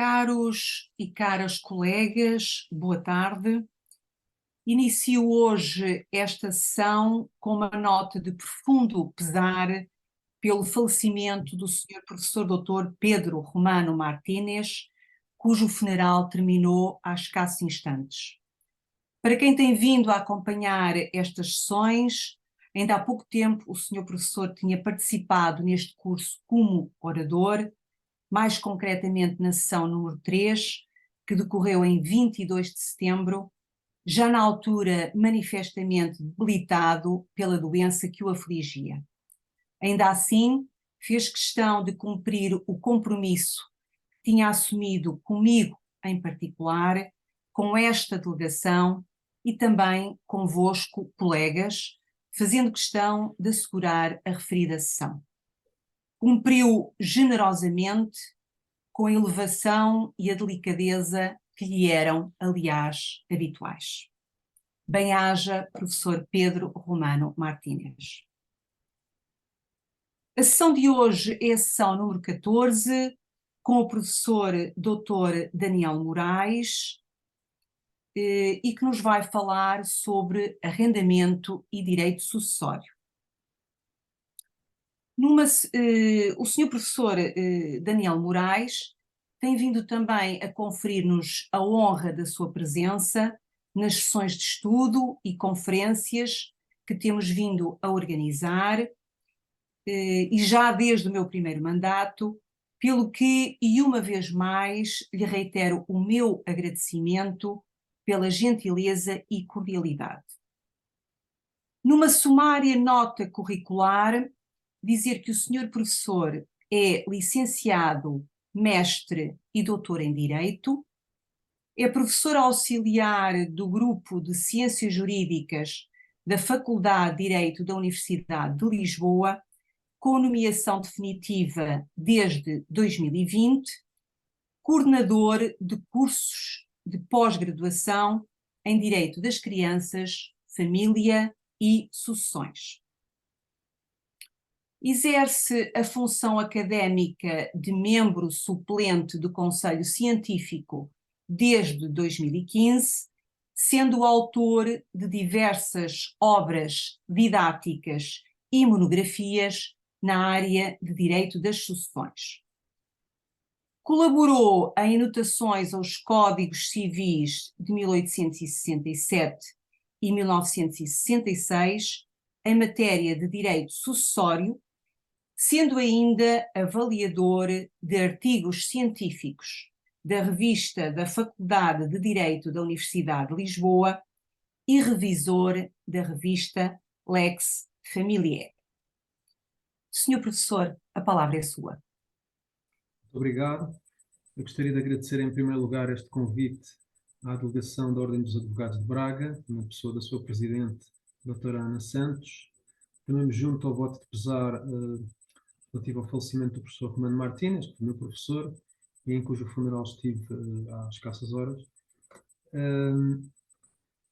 Caros e caras colegas, boa tarde. Inicio hoje esta sessão com uma nota de profundo pesar pelo falecimento do Sr. Professor Dr. Pedro Romano Martínez, cujo funeral terminou há escassos instantes. Para quem tem vindo a acompanhar estas sessões, ainda há pouco tempo o Sr. Professor tinha participado neste curso como orador, mais concretamente na sessão número 3, que decorreu em 22 de setembro, já na altura manifestamente debilitado pela doença que o afligia. Ainda assim, fez questão de cumprir o compromisso que tinha assumido comigo em particular, com esta delegação e também convosco, colegas, fazendo questão de assegurar a referida sessão. Cumpriu generosamente, com a elevação e a delicadeza que lhe eram, aliás, habituais. Bem-haja, professor Pedro Romano Martínez. A sessão de hoje é a sessão número 14, com o professor Dr. Daniel Moraes, e que nos vai falar sobre arrendamento e direito sucessório. O senhor professor Daniel Moraes tem vindo também a conferir-nos a honra da sua presença nas sessões de estudo e conferências que temos vindo a organizar, e já desde o meu primeiro mandato, pelo que, e uma vez mais, lhe reitero o meu agradecimento pela gentileza e cordialidade. Numa sumária nota curricular, dizer que o senhor professor é licenciado, mestre e doutor em Direito, é professor auxiliar do Grupo de Ciências Jurídicas da Faculdade de Direito da Universidade de Lisboa, com nomeação definitiva desde 2020, coordenador de cursos de pós-graduação em Direito das Crianças, Família e Sucessões. Exerce a função académica de membro suplente do Conselho Científico desde 2015, sendo autor de diversas obras didáticas e monografias na área de Direito das Sucessões. Colaborou em anotações aos Códigos Civis de 1867 e 1966 em matéria de direito sucessório, sendo ainda avaliador de artigos científicos da revista da Faculdade de Direito da Universidade de Lisboa e revisor da revista Lex Familiae. Senhor professor, a palavra é sua. Muito obrigado. Eu gostaria de agradecer em primeiro lugar este convite à delegação da Ordem dos Advogados de Braga, na pessoa da sua presidente, doutora Ana Santos. Também me junto ao voto de pesar relativo ao falecimento do professor Romano Martínez, que foi meu professor, e em cujo funeral estive há escassas horas.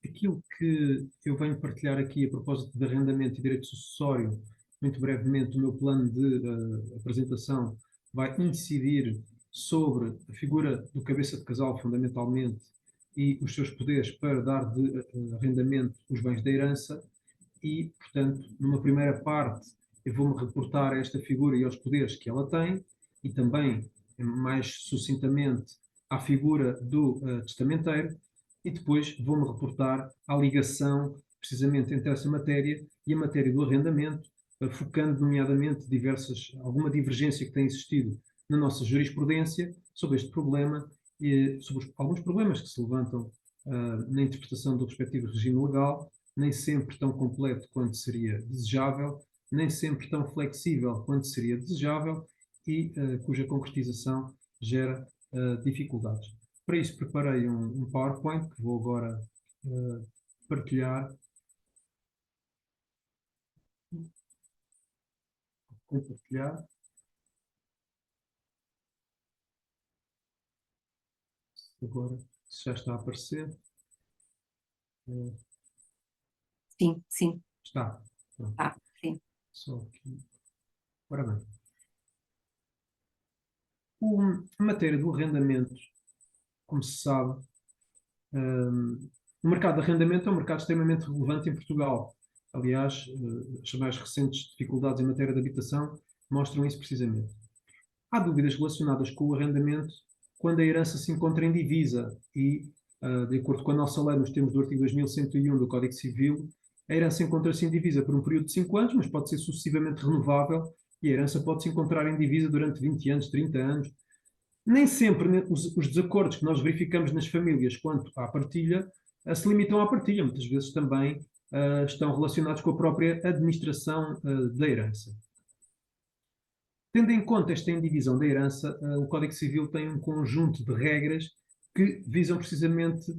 Aquilo que eu venho partilhar aqui a propósito de arrendamento e direito sucessório, muito brevemente, o meu plano de apresentação vai incidir sobre a figura do cabeça de casal, fundamentalmente, e os seus poderes para dar de arrendamento os bens da herança e, portanto, numa primeira parte, eu vou-me reportar a esta figura e aos poderes que ela tem e também, mais sucintamente, à figura do testamenteiro, e depois vou-me reportar à ligação, precisamente, entre essa matéria e a matéria do arrendamento, focando, nomeadamente, alguma divergência que tem existido na nossa jurisprudência sobre este problema e sobre alguns problemas que se levantam na interpretação do respectivo regime legal, nem sempre tão completo quanto seria desejável, nem sempre tão flexível quanto seria desejável e cuja concretização gera dificuldades. Para isso preparei um PowerPoint que vou agora partilhar. Compartilhar. Agora, se já está a aparecer. Sim, sim. Está. Sim. Só aqui. Ora bem. A matéria do arrendamento, como se sabe, o mercado de arrendamento é um mercado extremamente relevante em Portugal. Aliás, as mais recentes dificuldades em matéria de habitação mostram isso precisamente. Há dúvidas relacionadas com o arrendamento quando a herança se encontra em divisa e, de acordo com a nossa lei, nos termos do artigo 2101 do Código Civil, a herança encontra-se em divisa por um período de 5 anos, mas pode ser sucessivamente renovável e a herança pode se encontrar em divisa durante 20 anos, 30 anos. Nem sempre os desacordos que nós verificamos nas famílias quanto à partilha se limitam à partilha, muitas vezes também estão relacionados com a própria administração da herança. Tendo em conta esta indivisão da herança, o Código Civil tem um conjunto de regras que visam precisamente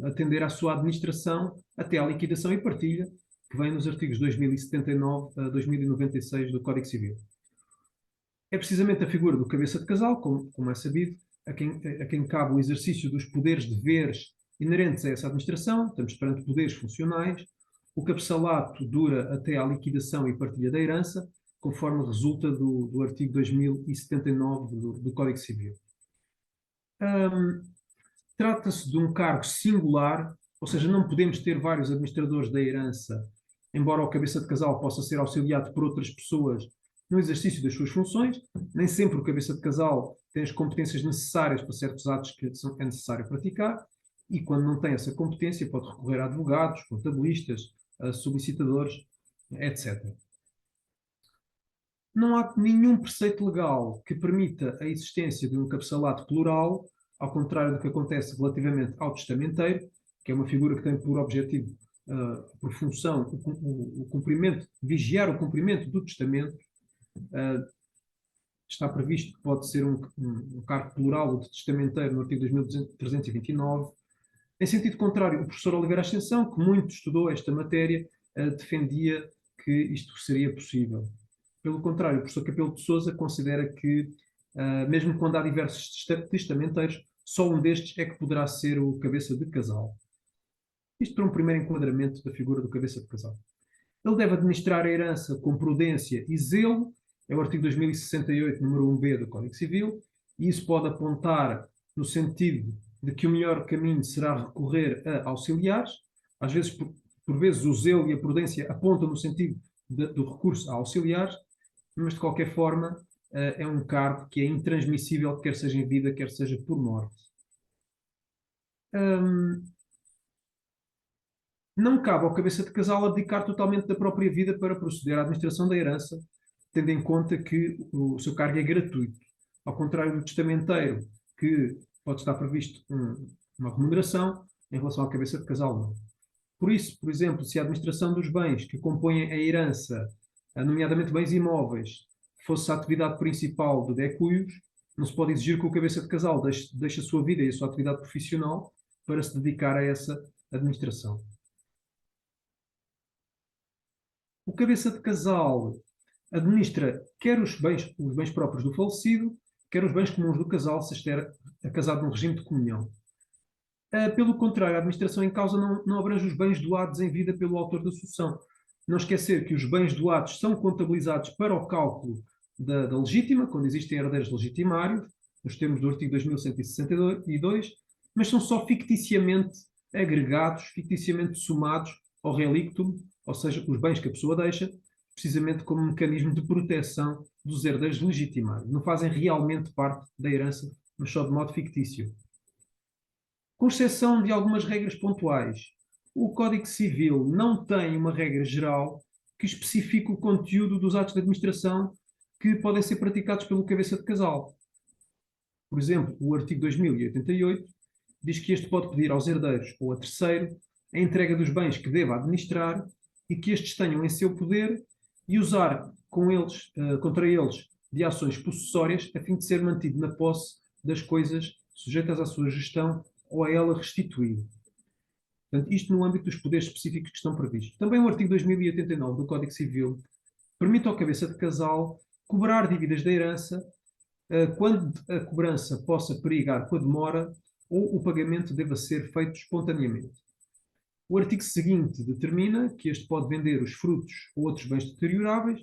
atender à sua administração até à liquidação e partilha, que vem nos artigos 2079 a 2096 do Código Civil. É precisamente a figura do cabeça de casal, como é sabido, a quem cabe o exercício dos poderes deveres inerentes a essa administração. Estamos perante poderes funcionais. O cabeçalato dura até à liquidação e partilha da herança, conforme resulta do artigo 2079 do Código Civil. Trata-se de um cargo singular, ou seja, não podemos ter vários administradores da herança, embora o cabeça de casal possa ser auxiliado por outras pessoas no exercício das suas funções. Nem sempre o cabeça de casal tem as competências necessárias para certos atos que é necessário praticar, e quando não tem essa competência pode recorrer a advogados, contabilistas, a solicitadores, etc. Não há nenhum preceito legal que permita a existência de um cabeçalato plural, ao contrário do que acontece relativamente ao testamenteiro, que é uma figura que tem por objetivo, por função, o cumprimento, vigiar o cumprimento do testamento. Está previsto que pode ser um cargo plural de testamenteiro no artigo 2329. Em sentido contrário, o professor Oliveira Ascensão, que muito estudou esta matéria, defendia que isto seria possível. Pelo contrário, o professor Capelo de Sousa considera que, mesmo quando há diversos testamenteiros, só um destes é que poderá ser o cabeça de casal. Isto para um primeiro enquadramento da figura do cabeça de casal. Ele deve administrar a herança com prudência e zelo, é o artigo 2068, número 1b do Código Civil, e isso pode apontar no sentido de que o melhor caminho será recorrer a auxiliares. Às vezes, por vezes, o zelo e a prudência apontam no sentido do recurso a auxiliares, mas de qualquer forma é um cargo que é intransmissível, quer seja em vida, quer seja por morte. Não cabe ao cabeça de casal abdicar totalmente da própria vida para proceder à administração da herança, tendo em conta que o seu cargo é gratuito. Ao contrário do testamenteiro, que pode estar previsto uma remuneração, em relação ao cabeça de casal, não. Por isso, por exemplo, se a administração dos bens que compõem a herança, nomeadamente bens imóveis, fosse a atividade principal do decúios, não se pode exigir que o cabeça de casal deixe a sua vida e a sua atividade profissional para se dedicar a essa administração. O cabeça de casal administra quer os bens próprios do falecido, quer os bens comuns do casal, se estiver casado num regime de comunhão. Pelo contrário, a administração em causa não abrange os bens doados em vida pelo autor da sucessão. Não esquecer que os bens doados são contabilizados para o cálculo da legítima, quando existem herdeiros legitimários, nos termos do artigo 2162, mas são só ficticiamente agregados, ficticiamente somados ao relictum, ou seja, os bens que a pessoa deixa, precisamente como um mecanismo de proteção dos herdeiros legitimários. Não fazem realmente parte da herança, mas só de modo fictício. Com exceção de algumas regras pontuais, o Código Civil não tem uma regra geral que especifique o conteúdo dos atos de administração que podem ser praticados pelo cabeça de casal. Por exemplo, o artigo 2088 diz que este pode pedir aos herdeiros ou a terceiro a entrega dos bens que deva administrar e que estes tenham em seu poder e usar contra eles de ações possessórias a fim de ser mantido na posse das coisas sujeitas à sua gestão ou a ela restituído. Portanto, isto no âmbito dos poderes específicos que estão previstos. Também o artigo 2089 do Código Civil permite ao cabeça de casal cobrar dívidas da herança quando a cobrança possa perigar com a demora ou o pagamento deva ser feito espontaneamente. O artigo seguinte determina que este pode vender os frutos ou outros bens deterioráveis,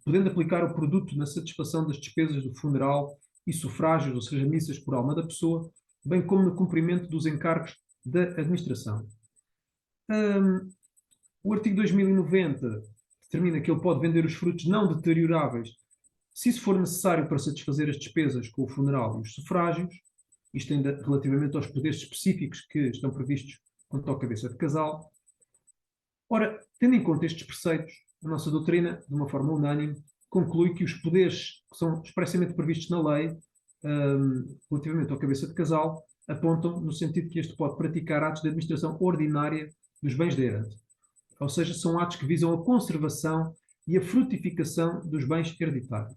podendo aplicar o produto na satisfação das despesas do funeral e sufrágios, ou seja, missas por alma da pessoa, bem como no cumprimento dos encargos da administração. O artigo 2090 determina que ele pode vender os frutos não deterioráveis se isso for necessário para satisfazer as despesas com o funeral e os sufrágios, isto ainda relativamente aos poderes específicos que estão previstos quanto ao cabeça de casal. Ora, tendo em conta estes preceitos, a nossa doutrina, de uma forma unânime, conclui que os poderes que são expressamente previstos na lei, relativamente ao cabeça de casal, apontam no sentido que este pode praticar atos de administração ordinária dos bens da herança. Ou seja, são atos que visam a conservação e a frutificação dos bens hereditários.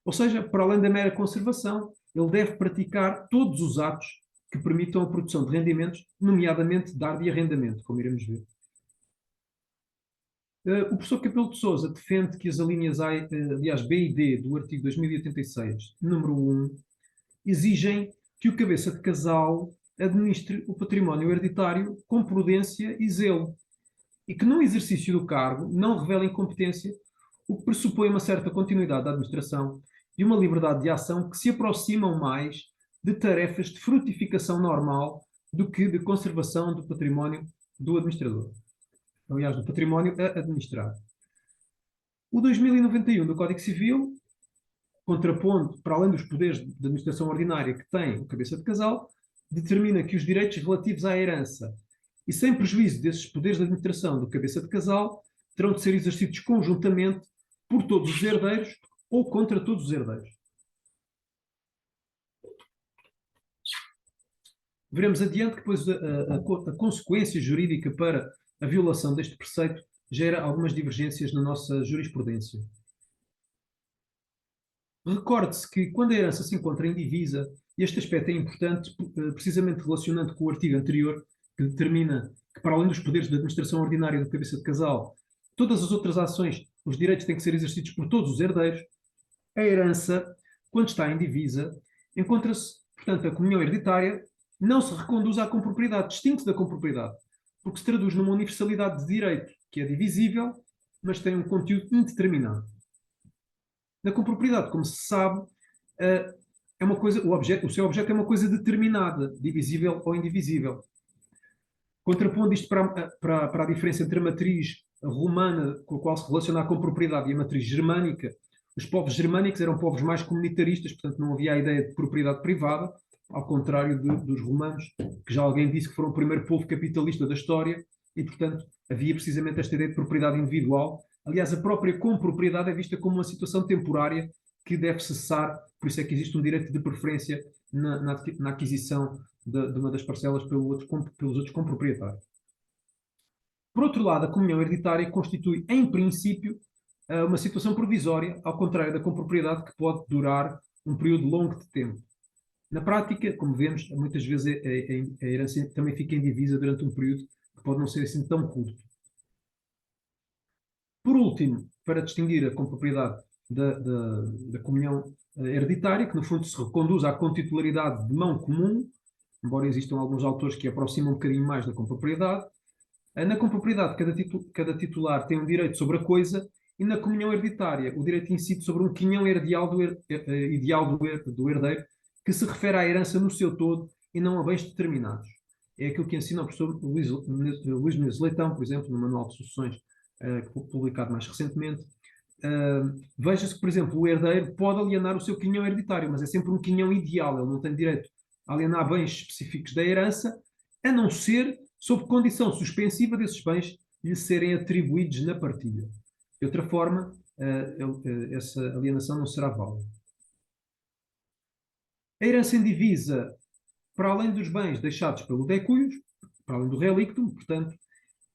Ou seja, para além da mera conservação, ele deve praticar todos os atos que permitam a produção de rendimentos, nomeadamente dar de arrendamento, como iremos ver. O professor Capelo de Sousa defende que as alíneas A, aliás, B e D do artigo 2086, número 1, exigem que o cabeça de casal administre o património hereditário com prudência e zelo, e que no exercício do cargo não revela incompetência, o que pressupõe uma certa continuidade da administração e uma liberdade de ação que se aproximam mais de tarefas de frutificação normal do que de conservação do património do administrador. Aliás, do património a administrar. O 2091 do Código Civil, contrapondo, para além dos poderes de administração ordinária que tem o cabeça de casal, determina que os direitos relativos à herança e sem prejuízo desses poderes de administração do cabeça de casal, terão de ser exercidos conjuntamente por todos os herdeiros ou contra todos os herdeiros. Veremos adiante que depois a consequência jurídica para a violação deste preceito gera algumas divergências na nossa jurisprudência. Recorde-se que quando a herança se encontra indivisa, e este aspecto é importante precisamente relacionando com o artigo anterior, que determina que, para além dos poderes de administração ordinária do cabeça de casal, todas as outras ações, os direitos têm que ser exercidos por todos os herdeiros. A herança, quando está indivisa, encontra-se, portanto, a comunhão hereditária não se reconduz à compropriedade, distingue-se da compropriedade, porque se traduz numa universalidade de direito que é divisível, mas tem um conteúdo indeterminado. Na compropriedade, como se sabe, é uma coisa, o seu objeto é uma coisa determinada, divisível ou indivisível. Contrapondo isto para a diferença entre a matriz romana, com a qual se relaciona a compropriedade, e a matriz germânica, os povos germânicos eram povos mais comunitaristas, portanto não havia a ideia de propriedade privada, ao contrário dos romanos, que já alguém disse que foram o primeiro povo capitalista da história, e portanto havia precisamente esta ideia de propriedade individual. Aliás, a própria compropriedade é vista como uma situação temporária que deve cessar, por isso é que existe um direito de preferência na aquisição de uma das parcelas pelos outros comproprietários. Por outro lado, a comunhão hereditária constitui, em princípio, uma situação provisória, ao contrário da compropriedade, que pode durar um período longo de tempo. Na prática, como vemos, muitas vezes a herança também fica indivisa durante um período que pode não ser assim tão curto. Por último, para distinguir a compropriedade da comunhão hereditária, que no fundo se reconduz à contitularidade de mão comum, embora existam alguns autores que aproximam um bocadinho mais da compropriedade. Na compropriedade, cada titular tem um direito sobre a coisa, e na comunhão hereditária, o direito incide sobre um quinhão heredial ideal do herdeiro, que se refere à herança no seu todo e não a bens determinados. É aquilo que ensina o professor Luís Menezes Leitão, por exemplo, no Manual de Sucessões, publicado mais recentemente. Veja-se que, por exemplo, o herdeiro pode alienar o seu quinhão hereditário, mas é sempre um quinhão ideal, ele não tem direito a alienar bens específicos da herança, a não ser sob condição suspensiva desses bens lhe serem atribuídos na partilha. De outra forma, essa alienação não será válida. A herança indivisa, para além dos bens deixados pelo decuius, para além do relictum, portanto,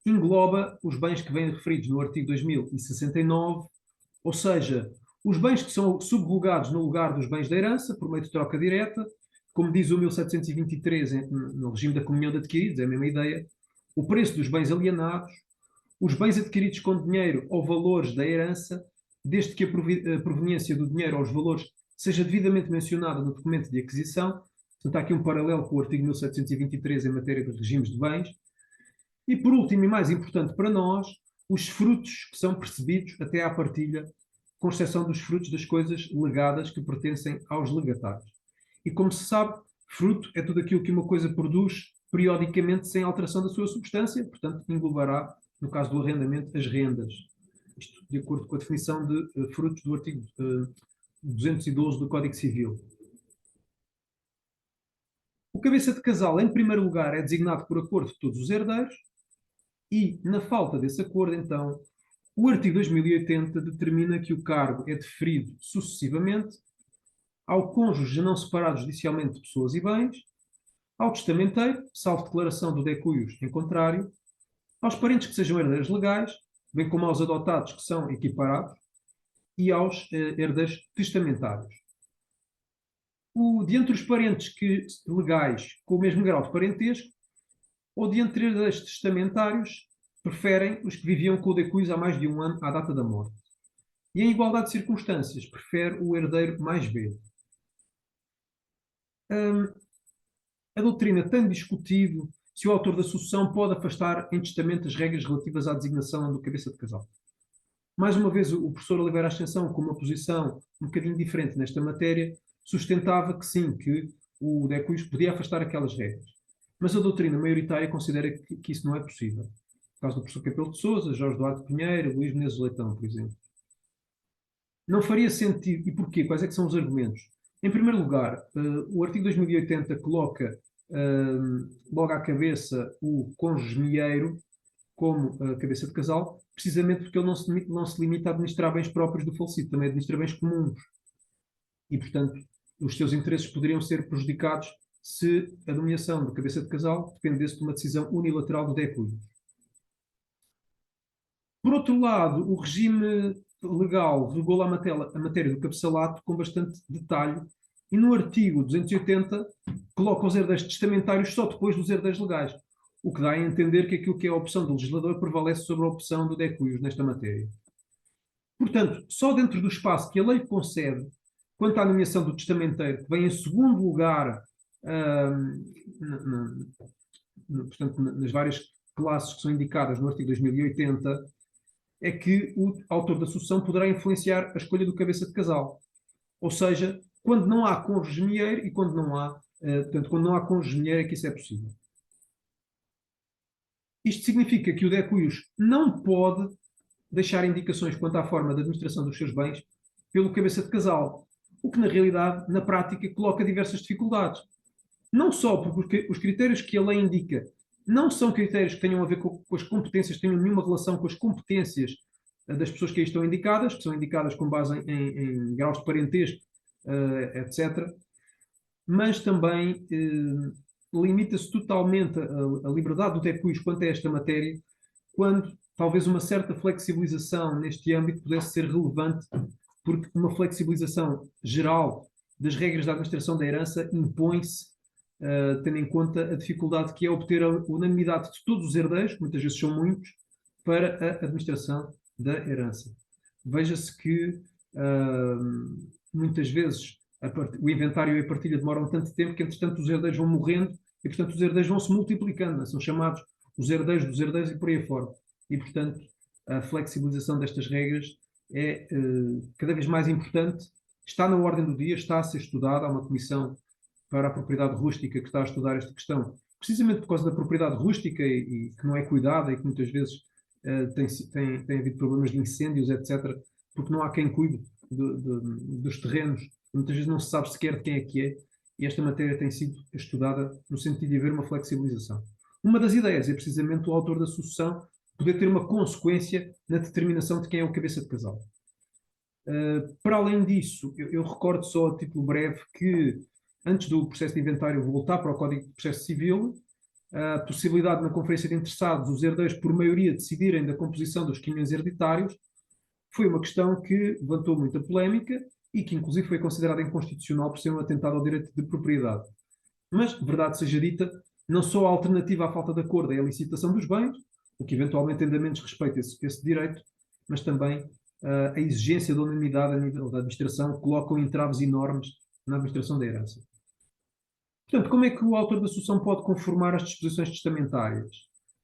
engloba os bens que vêm referidos no artigo 2069, ou seja, os bens que são subrogados no lugar dos bens da herança, por meio de troca direta, como diz o 1723 no regime da comunhão de adquiridos, é a mesma ideia, o preço dos bens alienados, os bens adquiridos com dinheiro ou valores da herança, desde que a proveniência do dinheiro aos valores seja devidamente mencionada no documento de aquisição. Portanto, há aqui um paralelo com o artigo 1723 em matéria de regimes de bens. E, por último, e mais importante para nós, os frutos que são percebidos até à partilha com exceção dos frutos das coisas legadas que pertencem aos legatários. E como se sabe, fruto é tudo aquilo que uma coisa produz periodicamente sem alteração da sua substância, portanto, englobará, no caso do arrendamento, as rendas. Isto de acordo com a definição de frutos do artigo 212 do Código Civil. O cabeça de casal, em primeiro lugar, é designado por acordo de todos os herdeiros e, na falta desse acordo, então, o artigo 2080 determina que o cargo é deferido sucessivamente ao cônjuge não separado judicialmente de pessoas e bens, ao testamenteiro, salvo declaração do decuius em contrário, aos parentes que sejam herdeiros legais, bem como aos adotados que são equiparados, e aos herdeiros testamentários. De entre os parentes legais com o mesmo grau de parentesco, ou de entre herdeiros testamentários, preferem os que viviam com o decuius há mais de um ano à data da morte. E em igualdade de circunstâncias, prefere o herdeiro mais velho. A doutrina tem discutido se o autor da sucessão pode afastar em testamento as regras relativas à designação do cabeça de casal. Mais uma vez, o professor Oliveira Ascensão, com uma posição um bocadinho diferente nesta matéria, sustentava que sim, que o decuius podia afastar aquelas regras. Mas a doutrina maioritária considera que isso não é possível. No caso do professor Capelo de Sousa, Jorge Duarte Pinheiro, Luís Menezes Leitão, por exemplo. Não faria sentido. E porquê? Quais é que são os argumentos? Em primeiro lugar, o artigo 2080 coloca logo à cabeça o cônjuge mieiro como cabeça de casal, precisamente porque ele não se limita a administrar bens próprios do falecido, também administra bens comuns. E, portanto, os seus interesses poderiam ser prejudicados se a nomeação de cabeça de casal dependesse de uma decisão unilateral do decuius. Por outro lado, o regime legal regula a matéria do cabeçalato com bastante detalhe e no artigo 280 coloca os herdeiros testamentários só depois dos herdeiros legais, o que dá a entender que aquilo que é a opção do legislador prevalece sobre a opção do decuius nesta matéria. Portanto, só dentro do espaço que a lei concede, quanto à nomeação do testamenteiro, que vem em segundo lugar portanto, nas várias classes que são indicadas no artigo 2080, é que o autor da sucessão poderá influenciar a escolha do cabeça de casal. Ou seja, quando não há cônjuge mieiro e quando não há, portanto, quando não há cônjuge mieiro é que isso é possível. Isto significa que o decuius não pode deixar indicações quanto à forma de administração dos seus bens pelo cabeça de casal, o que na realidade, na prática, coloca diversas dificuldades. Não só porque os critérios que a lei indica não são critérios que tenham a ver com as competências, tenham nenhuma relação com as competências das pessoas que aí estão indicadas, que são indicadas com base em graus de parentesco, etc. Mas também limita-se totalmente a liberdade do decuius quanto a esta matéria, quando talvez uma certa flexibilização neste âmbito pudesse ser relevante, porque uma flexibilização geral das regras da administração da herança impõe-se tendo em conta a dificuldade que é obter a unanimidade de todos os herdeiros, que muitas vezes são muitos, para a administração da herança. Veja-se que muitas vezes o inventário e a partilha demoram tanto tempo que, entretanto, os herdeiros vão morrendo e, portanto, os herdeiros vão se multiplicando, são chamados os herdeiros dos herdeiros e por aí fora. E, portanto, a flexibilização destas regras é cada vez mais importante, está na ordem do dia, está a ser estudada, há uma comissão para a propriedade rústica que está a estudar esta questão, precisamente por causa da propriedade rústica e que não é cuidada e que muitas vezes tem havido problemas de incêndios, etc., porque não há quem cuide dos terrenos, muitas vezes não se sabe sequer de quem é que é, e esta matéria tem sido estudada no sentido de haver uma flexibilização. Uma das ideias é precisamente o autor da sucessão poder ter uma consequência na determinação de quem é o cabeça de casal. Para além disso, eu recordo só a título breve que antes do processo de inventário voltar para o Código de Processo Civil, a possibilidade na conferência de interessados os herdeiros por maioria decidirem da composição dos quinhões hereditários foi uma questão que levantou muita polémica e que inclusive foi considerada inconstitucional por ser um atentado ao direito de propriedade. Mas, verdade seja dita, não só a alternativa à falta de acordo é a licitação dos bens, o que eventualmente ainda menos respeita esse direito, mas também a exigência da unanimidade a nível da administração colocam entraves enormes na administração da herança. Portanto, como é que o autor da sucessão pode conformar as disposições testamentárias,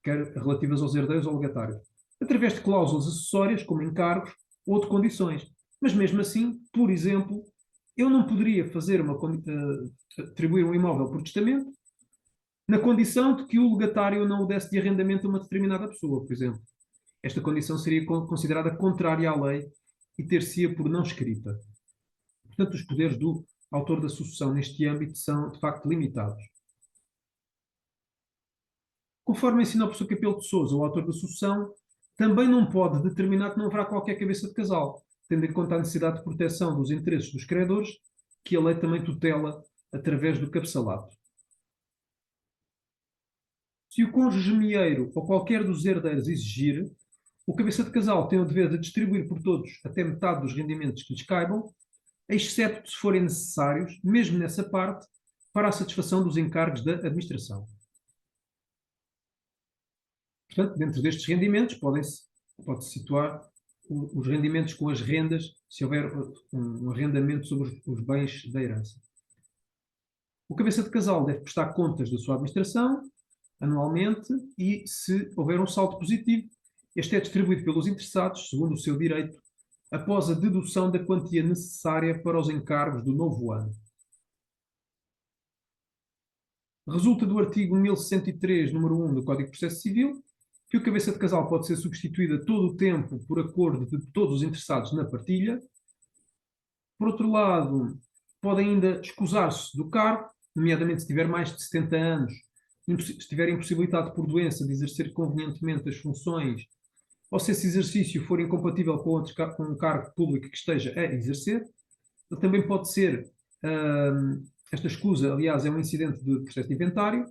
quer relativas aos herdeiros ou legatários? Através de cláusulas acessórias, como encargos ou de condições. Mas mesmo assim, por exemplo, eu não poderia atribuir um imóvel por testamento na condição de que o legatário não o desse de arrendamento a uma determinada pessoa, por exemplo. Esta condição seria considerada contrária à lei e ter-se-ia por não escrita. Portanto, os poderes do autor da sucessão neste âmbito são, de facto, limitados. Conforme ensina o professor Capelo de Sousa, o autor da sucessão também não pode determinar que não haverá qualquer cabeça de casal, tendo em conta a necessidade de proteção dos interesses dos credores, que a lei também tutela através do cabeçalato. Se o cônjuge meieiro ou qualquer dos herdeiros exigir, o cabeça de casal tem o dever de distribuir por todos até metade dos rendimentos que lhes caibam, excepto se forem necessários, mesmo nessa parte, para a satisfação dos encargos da administração. Portanto, dentro destes rendimentos, pode-se situar os rendimentos com as rendas, se houver um arrendamento sobre os bens da herança. O cabeça de casal deve prestar contas da sua administração anualmente e, se houver um saldo positivo, este é distribuído pelos interessados, segundo o seu direito, após a dedução da quantia necessária para os encargos do novo ano. Resulta do artigo 1103, número 1 do Código de Processo Civil, que o cabeça de casal pode ser substituído a todo o tempo por acordo de todos os interessados na partilha. Por outro lado, pode ainda escusar-se do cargo, nomeadamente se tiver mais de 70 anos, se estiver impossibilitado por doença de exercer convenientemente as funções, ou se esse exercício for incompatível com um cargo público que esteja a exercer. Ele também pode ser, esta escusa, aliás, é um incidente de processo de inventário,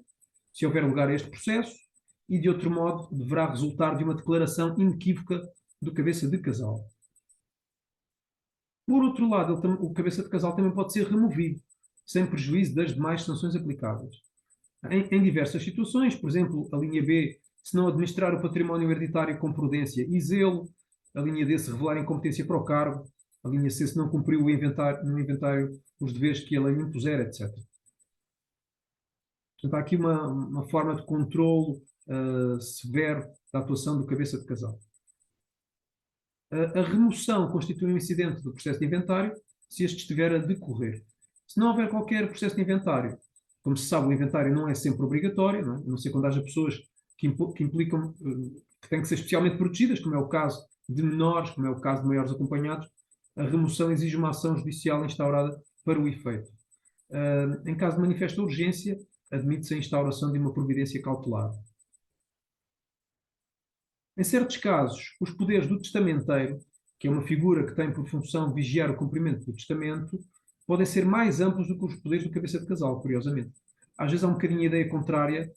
se houver lugar a este processo, e de outro modo deverá resultar de uma declaração inequívoca do cabeça de casal. Por outro lado, o cabeça de casal também pode ser removido, sem prejuízo das demais sanções aplicáveis. Em diversas situações, por exemplo, a linha B, se não administrar o património hereditário com prudência e zelo, a linha D, se revelar incompetência para o cargo, a linha C, se não cumpriu no inventário os deveres que a lei lhe impuser, etc. Portanto, há aqui uma forma de controlo severo da atuação do cabeça de casal. A remoção constitui um incidente do processo de inventário se este estiver a decorrer. Se não houver qualquer processo de inventário, como se sabe, o inventário não é sempre obrigatório, não é? A não ser quando haja pessoas que implicam que têm que ser especialmente protegidas, como é o caso de menores, como é o caso de maiores acompanhados, a remoção exige uma ação judicial instaurada para o efeito. Em caso de manifesta urgência, admite-se a instauração de uma providência cautelar. Em certos casos, os poderes do testamenteiro, que é uma figura que tem por função vigiar o cumprimento do testamento, podem ser mais amplos do que os poderes do cabeça de casal, curiosamente. Às vezes há um bocadinho a ideia contrária.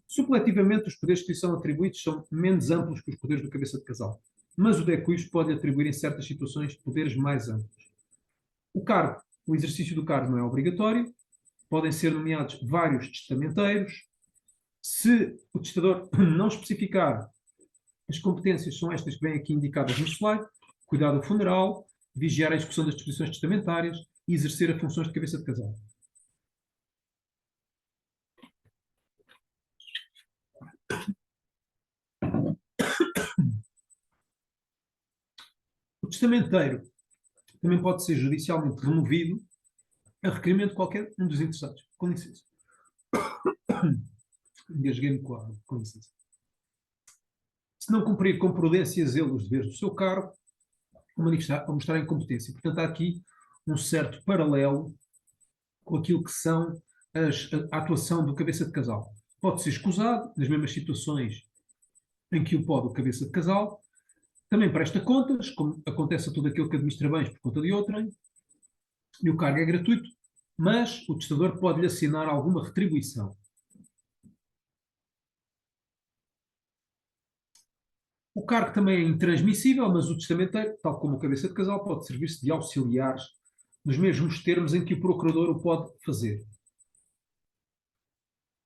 Supletivamente, os poderes que lhe são atribuídos são menos amplos que os poderes do cabeça de casal. Mas o Decuis pode atribuir em certas situações poderes mais amplos. O exercício do cargo não é obrigatório. Podem ser nomeados vários testamenteiros. Se o testador não especificar, as competências são estas que vêm aqui indicadas no slide: cuidar do funeral, vigiar a execução das disposições testamentárias e exercer as funções de cabeça de casal. O testamenteiro também pode ser judicialmente removido a requerimento de qualquer um dos interessados. Com licença. Engasguei-me com licença. Se não cumprir com prudência e zelo os deveres do seu cargo, ou mostrar incompetência. Portanto, há aqui um certo paralelo com aquilo que são a atuação do cabeça de casal. Pode ser escusado, nas mesmas situações em que o pode o cabeça de casal, também presta contas, como acontece a todo aquele que administra bens por conta de outrem, e o cargo é gratuito, mas o testador pode-lhe assinar alguma retribuição. O cargo também é intransmissível, mas o testamenteiro, tal como o cabeça de casal, pode servir-se de auxiliares nos mesmos termos em que o procurador o pode fazer.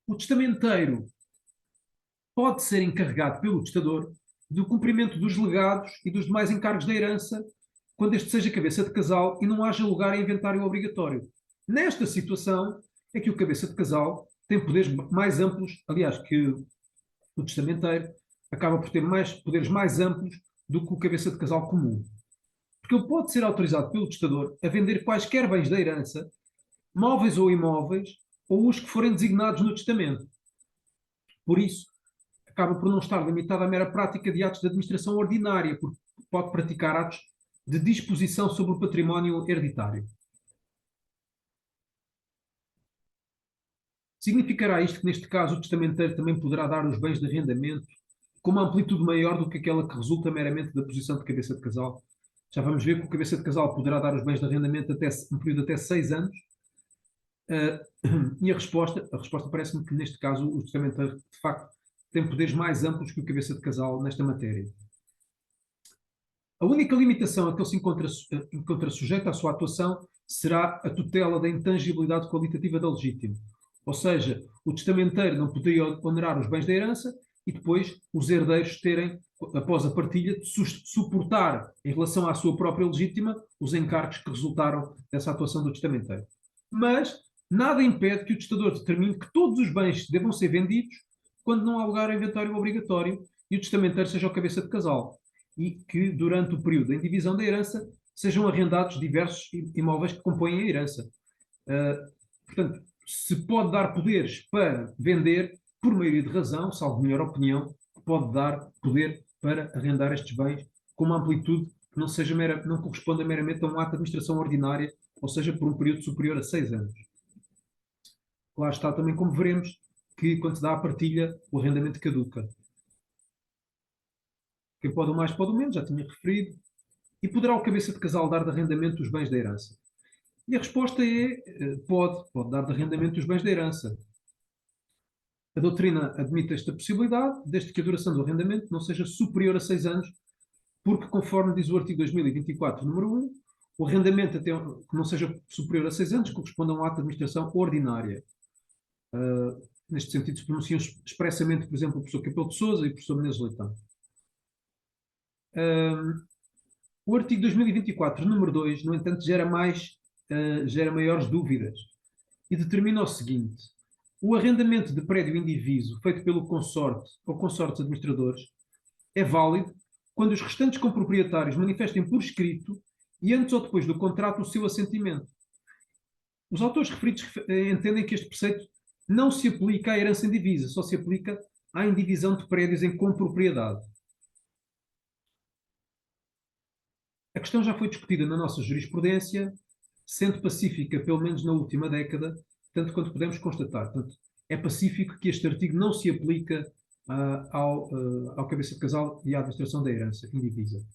O testamenteiro pode ser encarregado pelo testador do cumprimento dos legados e dos demais encargos da herança, quando este seja cabeça de casal e não haja lugar a inventário obrigatório. Nesta situação é que o cabeça de casal tem poderes mais amplos, aliás, que o testamenteiro acaba por ter poderes mais amplos do que o cabeça de casal comum. porque ele pode ser autorizado pelo testador a vender quaisquer bens da herança, móveis ou imóveis, ou os que forem designados no testamento. Por isso, acaba por não estar limitado à mera prática de atos de administração ordinária, porque pode praticar atos de disposição sobre o património hereditário. Significará isto que, neste caso, o testamenteiro também poderá dar os bens de arrendamento com uma amplitude maior do que aquela que resulta meramente da posição de cabeça de casal? Já vamos ver que o cabeça de casal poderá dar os bens de arrendamento até um período de até 6 anos. E a resposta parece-me que, neste caso, o testamenteiro, de facto, tem poderes mais amplos que o cabeça de casal nesta matéria. A única limitação a que ele se encontra sujeito à sua atuação será a tutela da intangibilidade qualitativa da legítima. Ou seja, o testamenteiro não poderia onerar os bens da herança e depois os herdeiros terem, após a partilha, de suportar em relação à sua própria legítima os encargos que resultaram dessa atuação do testamenteiro. Mas nada impede que o testador determine que todos os bens devam ser vendidos quando não há lugar a inventário obrigatório e o testamenteiro seja o cabeça de casal, e que, durante o período da indivisão da herança, sejam arrendados diversos imóveis que compõem a herança. Portanto, se pode dar poderes para vender, por maioria de razão, salvo melhor opinião, pode dar poder para arrendar estes bens com uma amplitude que não corresponda meramente a um ato de administração ordinária, ou seja, por um período superior a 6 anos. Lá está também, como veremos, que quando se dá a partilha, o arrendamento caduca. Quem pode o mais, pode o menos, já tinha referido. E poderá o cabeça de casal dar de arrendamento os bens da herança? E a resposta é, pode dar de arrendamento os bens da herança. A doutrina admite esta possibilidade, desde que a duração do arrendamento não seja superior a 6 anos, porque, conforme diz o artigo 2024, número 1, o arrendamento até que não seja superior a 6 anos corresponde a um ato de administração ordinária. Neste sentido, se pronunciam expressamente, por exemplo, o professor Capelo de Sousa e o professor Menezes Leitão. O artigo 2024, número 2, no entanto, gera maiores dúvidas e determina o seguinte: o arrendamento de prédio indiviso feito pelo consorte ou consortes administradores é válido quando os restantes comproprietários manifestem por escrito e antes ou depois do contrato o seu assentimento. Os autores referidos entendem que este preceito não se aplica à herança indivisa, só se aplica à indivisão de prédios em compropriedade. A questão já foi discutida na nossa jurisprudência, sendo pacífica, pelo menos na última década, tanto quanto podemos constatar. Portanto, é pacífico que este artigo não se aplica ao cabeça de casal e à administração da herança indivisa.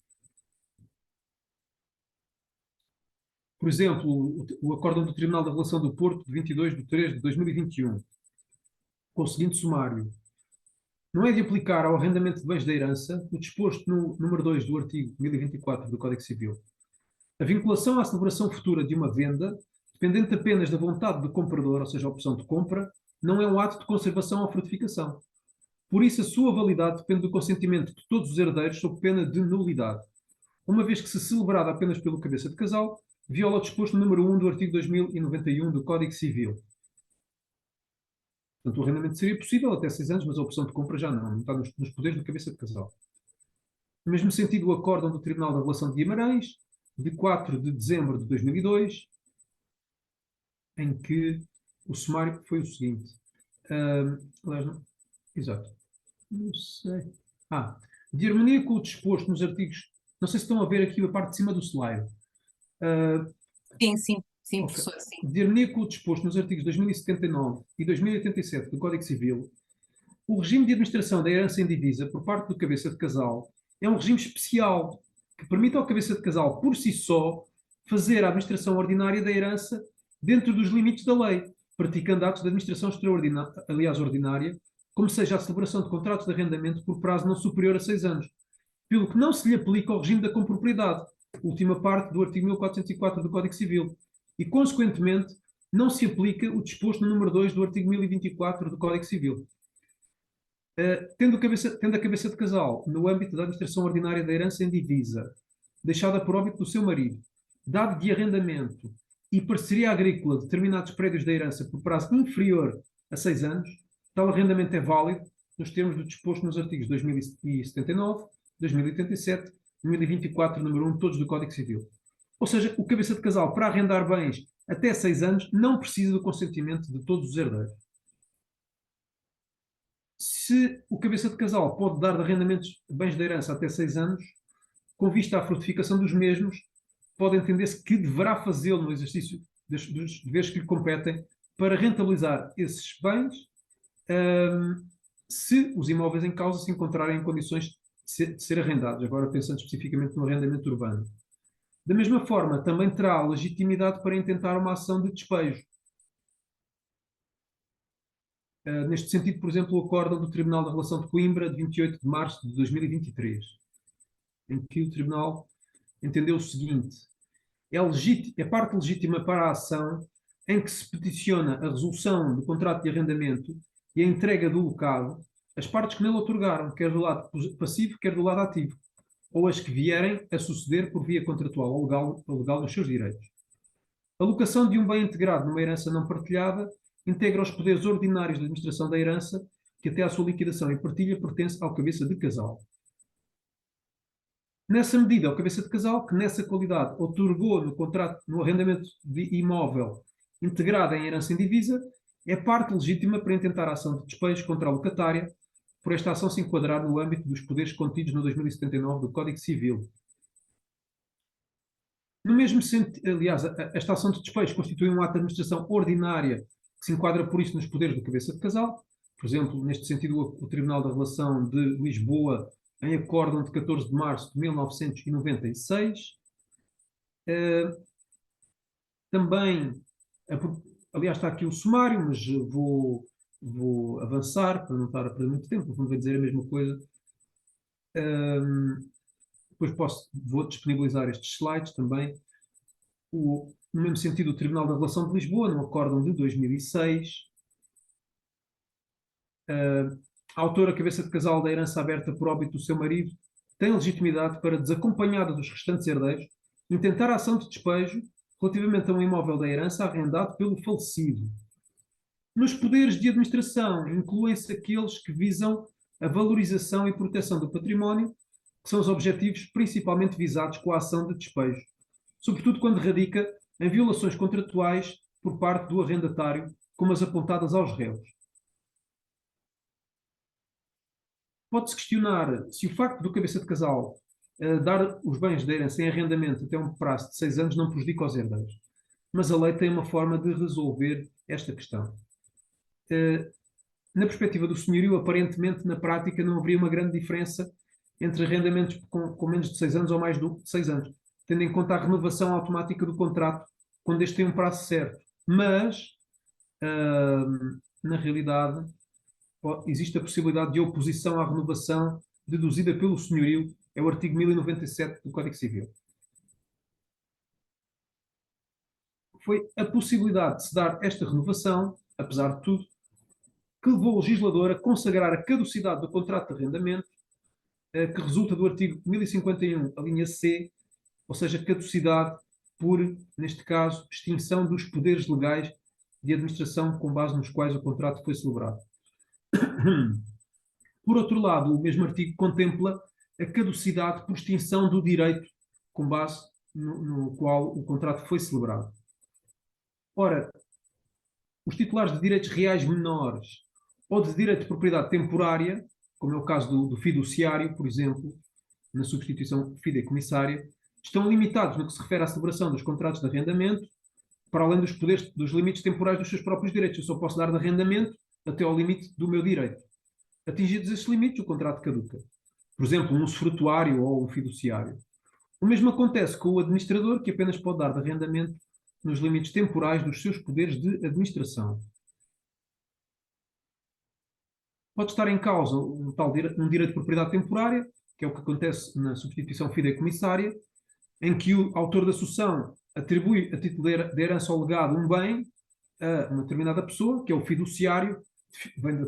Por exemplo, o acórdão do Tribunal da Relação do Porto, de 22 de 3 de 2021, com o seguinte sumário: não é de aplicar ao arrendamento de bens da herança o disposto no número 2 do artigo 1024 do Código Civil. A vinculação à celebração futura de uma venda, dependente apenas da vontade do comprador, ou seja, a opção de compra, não é um ato de conservação ou frutificação. Por isso, a sua validade depende do consentimento de todos os herdeiros sob pena de nulidade, uma vez que, se celebrada apenas pelo cabeça de casal, viola o disposto número 1 do artigo 2091 do Código Civil. Portanto, o arrendamento seria possível até 6 anos, mas a opção de compra já não está nos poderes do cabeça de casal. No mesmo sentido, o acórdão do Tribunal da Relação de Guimarães, de 4 de dezembro de 2002, em que o sumário foi o seguinte. Exato. Não sei. De harmonia com o disposto nos artigos... Não sei se estão a ver aqui a parte de cima do slide. Sim, Okay. professor, sim. De harmonia com o disposto nos artigos 2079 e 2087 do Código Civil, o regime de administração da herança indivisa por parte do cabeça de casal é um regime especial que permite ao cabeça de casal, por si só, fazer a administração ordinária da herança dentro dos limites da lei, praticando atos de administração ordinária, como seja a celebração de contratos de arrendamento por prazo não superior a 6 anos, pelo que não se lhe aplica ao regime da compropriedade, última parte do artigo 1404 do Código Civil, e, consequentemente, não se aplica o disposto no número 2 do artigo 1024 do Código Civil. Tendo a cabeça de casal, no âmbito da administração ordinária da herança indivisa, deixada por óbito do seu marido, dado de arrendamento e parceria agrícola de determinados prédios da herança por prazo inferior a 6 anos, tal arrendamento é válido nos termos do disposto nos artigos 2079, 2087, 2024, número 1, todos do Código Civil. Ou seja, o cabeça de casal, para arrendar bens até 6 anos, não precisa do consentimento de todos os herdeiros. Se o cabeça de casal pode dar de arrendamentos de bens de herança até 6 anos, com vista à frutificação dos mesmos, pode entender-se que deverá fazê-lo no exercício dos deveres que lhe competem para rentabilizar esses bens, se os imóveis em causa se encontrarem em condições de ser arrendados, agora pensando especificamente no arrendamento urbano. Da mesma forma, também terá legitimidade para intentar uma ação de despejo. Neste sentido, por exemplo, o acórdão do Tribunal da Relação de Coimbra, de 28 de março de 2023, em que o Tribunal entendeu o seguinte: é parte legítima para a ação em que se peticiona a resolução do contrato de arrendamento e a entrega do local as partes que nele otorgaram, quer do lado passivo, quer do lado ativo, ou as que vierem a suceder por via contratual ou legal nos seus direitos. A locação de um bem integrado numa herança não partilhada integra os poderes ordinários da administração da herança, que até à sua liquidação e partilha pertence ao cabeça de casal. Nessa medida, o cabeça de casal, que nessa qualidade otorgou no contrato, no arrendamento de imóvel integrado em herança indivisa, é parte legítima para intentar a ação de despejo contra a locatária, por esta ação se enquadrar no âmbito dos poderes contidos no 2079 do Código Civil. No mesmo sentido, aliás, esta ação de despejo constitui um ato de administração ordinária que se enquadra por isso nos poderes do cabeça de casal. Por exemplo, neste sentido, o Tribunal da Relação de Lisboa, em acórdão de 14 de março de 1996. Também, aliás, está aqui o sumário, mas vou avançar para não estar a perder muito tempo, vou dizer a mesma coisa. Depois vou disponibilizar estes slides também. No mesmo sentido, o Tribunal da Relação de Lisboa, no acórdão de 2006. A autora cabeça de casal da herança aberta por óbito do seu marido tem legitimidade para, desacompanhada dos restantes herdeiros, intentar a ação de despejo relativamente a um imóvel da herança arrendado pelo falecido. Nos poderes de administração incluem-se aqueles que visam a valorização e proteção do património, que são os objetivos principalmente visados com a ação de despejo, sobretudo quando radica em violações contratuais por parte do arrendatário, como as apontadas aos réus. Pode-se questionar se o facto do cabeça de casal dar os bens de herança em arrendamento até um prazo de 6 anos não prejudica os herdeiros. Mas a lei tem uma forma de resolver esta questão. Na perspectiva do senhorio, aparentemente, na prática, não haveria uma grande diferença entre arrendamentos com menos de 6 anos ou mais de 6 anos, tendo em conta a renovação automática do contrato quando este tem um prazo certo. Mas, na realidade, existe a possibilidade de oposição à renovação deduzida pelo senhorio, é o artigo 1097 do Código Civil. Foi a possibilidade de se dar esta renovação, apesar de tudo, que levou o legislador a consagrar a caducidade do contrato de arrendamento, que resulta do artigo 1051, a linha C, ou seja, caducidade por, neste caso, extinção dos poderes legais de administração com base nos quais o contrato foi celebrado. Por outro lado, o mesmo artigo contempla a caducidade por extinção do direito com base no qual o contrato foi celebrado. Ora, os titulares de direitos reais menores ou de direito de propriedade temporária, como é o caso do fiduciário, por exemplo, na substituição fideicomissária, estão limitados no que se refere à celebração dos contratos de arrendamento, para além dos poderes, dos limites temporais dos seus próprios direitos. Eu só posso dar de arrendamento até ao limite do meu direito. Atingidos esses limites, o contrato caduca. Por exemplo, um usufrutuário ou um fiduciário. O mesmo acontece com o administrador, que apenas pode dar de arrendamento nos limites temporais dos seus poderes de administração. Pode estar em causa um direito de propriedade temporária, que é o que acontece na substituição fideicomissária, em que o autor da sucessão atribui a título de herança ou legado um bem a uma determinada pessoa, que é o fiduciário, vem da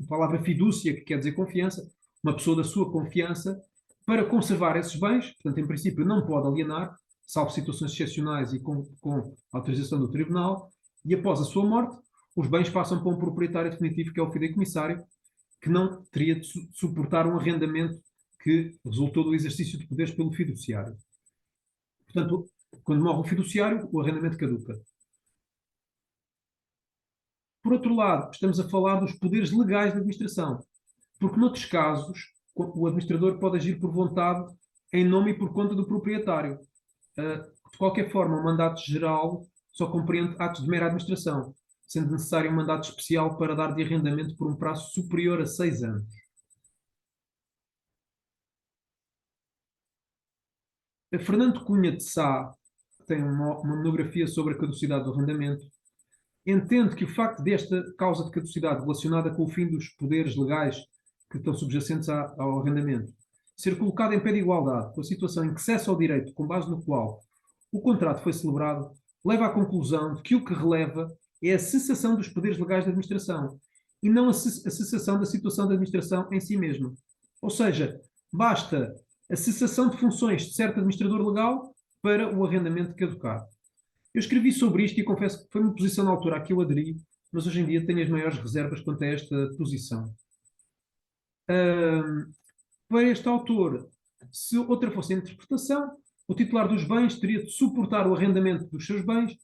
palavra fidúcia, que quer dizer confiança, uma pessoa da sua confiança, para conservar esses bens. Portanto, em princípio, não pode alienar, salvo situações excepcionais e com autorização do tribunal, e após a sua morte, os bens passam para um proprietário definitivo, que é o fideicomissário, que não teria de suportar um arrendamento que resultou do exercício de poderes pelo fiduciário. Portanto, quando morre o fiduciário, o arrendamento caduca. Por outro lado, estamos a falar dos poderes legais da administração, porque noutros casos o administrador pode agir por vontade em nome e por conta do proprietário. De qualquer forma, o mandato geral só compreende atos de mera administração, sendo necessário um mandato especial para dar de arrendamento por um prazo superior a 6 anos. Fernando Cunha de Sá, que tem uma monografia sobre a caducidade do arrendamento, entende que o facto desta causa de caducidade relacionada com o fim dos poderes legais que estão subjacentes ao arrendamento ser colocada em pé de igualdade com a situação em que cessa o direito com base no qual o contrato foi celebrado, leva à conclusão de que o que releva é a cessação dos poderes legais da administração e não a cessação da situação da administração em si mesma. Ou seja, basta a cessação de funções de certo administrador legal para o arrendamento caducar. Eu escrevi sobre isto e confesso que foi uma posição na altura a que eu aderi, mas hoje em dia tenho as maiores reservas quanto a esta posição. Para este autor, se outra fosse a interpretação, o titular dos bens teria de suportar o arrendamento dos seus bens,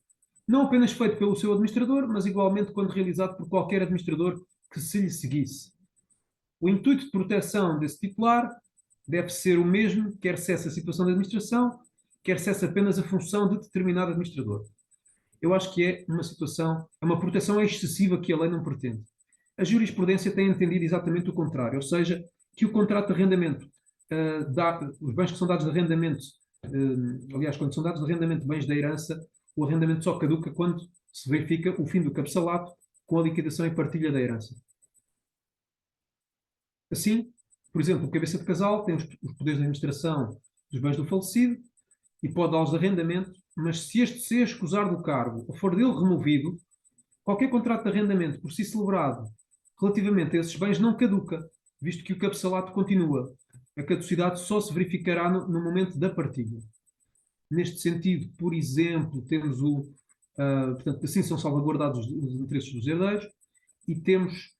não apenas feito pelo seu administrador, mas igualmente quando realizado por qualquer administrador que se lhe seguisse. O intuito de proteção desse titular deve ser o mesmo, quer cesse a situação da administração, quer cesse apenas a função de determinado administrador. Eu acho que é uma situação, é uma proteção excessiva que a lei não pretende. A jurisprudência tem entendido exatamente o contrário, ou seja, que o contrato de arrendamento, os bens que são dados de arrendamento, aliás, quando são dados de arrendamento de bens da herança, o arrendamento só caduca quando se verifica o fim do cabeçalato com a liquidação e partilha da herança. Assim, por exemplo, o cabeça de casal tem os poderes de administração dos bens do falecido e pode dá-los de arrendamento, mas se este se escusar do cargo ou for dele removido, qualquer contrato de arrendamento por si celebrado relativamente a esses bens não caduca, visto que o cabeçalato continua. A caducidade só se verificará no momento da partilha. Neste sentido, por exemplo, temos portanto, assim são salvaguardados os interesses dos herdeiros e temos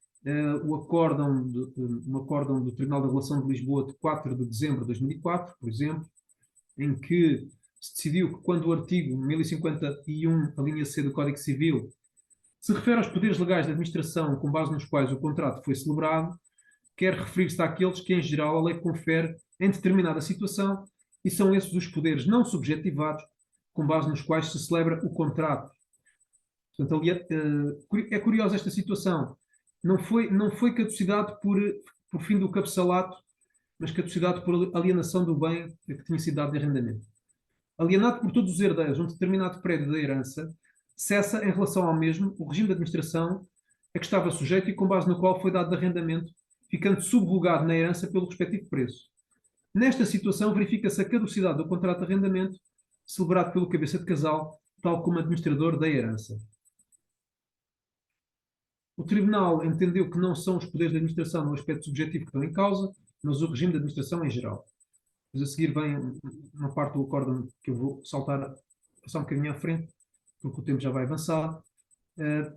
um acórdão do Tribunal da Relação de Lisboa de 4 de dezembro de 2004, por exemplo, em que se decidiu que quando o artigo 1051, a linha C do Código Civil, se refere aos poderes legais da administração com base nos quais o contrato foi celebrado, quer referir-se àqueles que, em geral, a lei confere em determinada situação e são esses os poderes não subjetivados com base nos quais se celebra o contrato. Portanto, ali é curiosa esta situação. Não foi caducidade por fim do cabeçalato, mas caducidade por alienação do bem que tinha sido dado de arrendamento. Alienado por todos os herdeiros um determinado prédio da herança, cessa em relação ao mesmo o regime de administração a que estava sujeito e com base no qual foi dado de arrendamento, ficando subrogado na herança pelo respectivo preço. Nesta situação, verifica-se a caducidade do contrato de arrendamento celebrado pelo cabeça de casal, tal como administrador da herança. O Tribunal entendeu que não são os poderes de administração no aspecto subjetivo que estão em causa, mas o regime de administração em geral. Mas a seguir vem uma parte do acórdão que eu vou passar um bocadinho à frente, porque o tempo já vai avançar.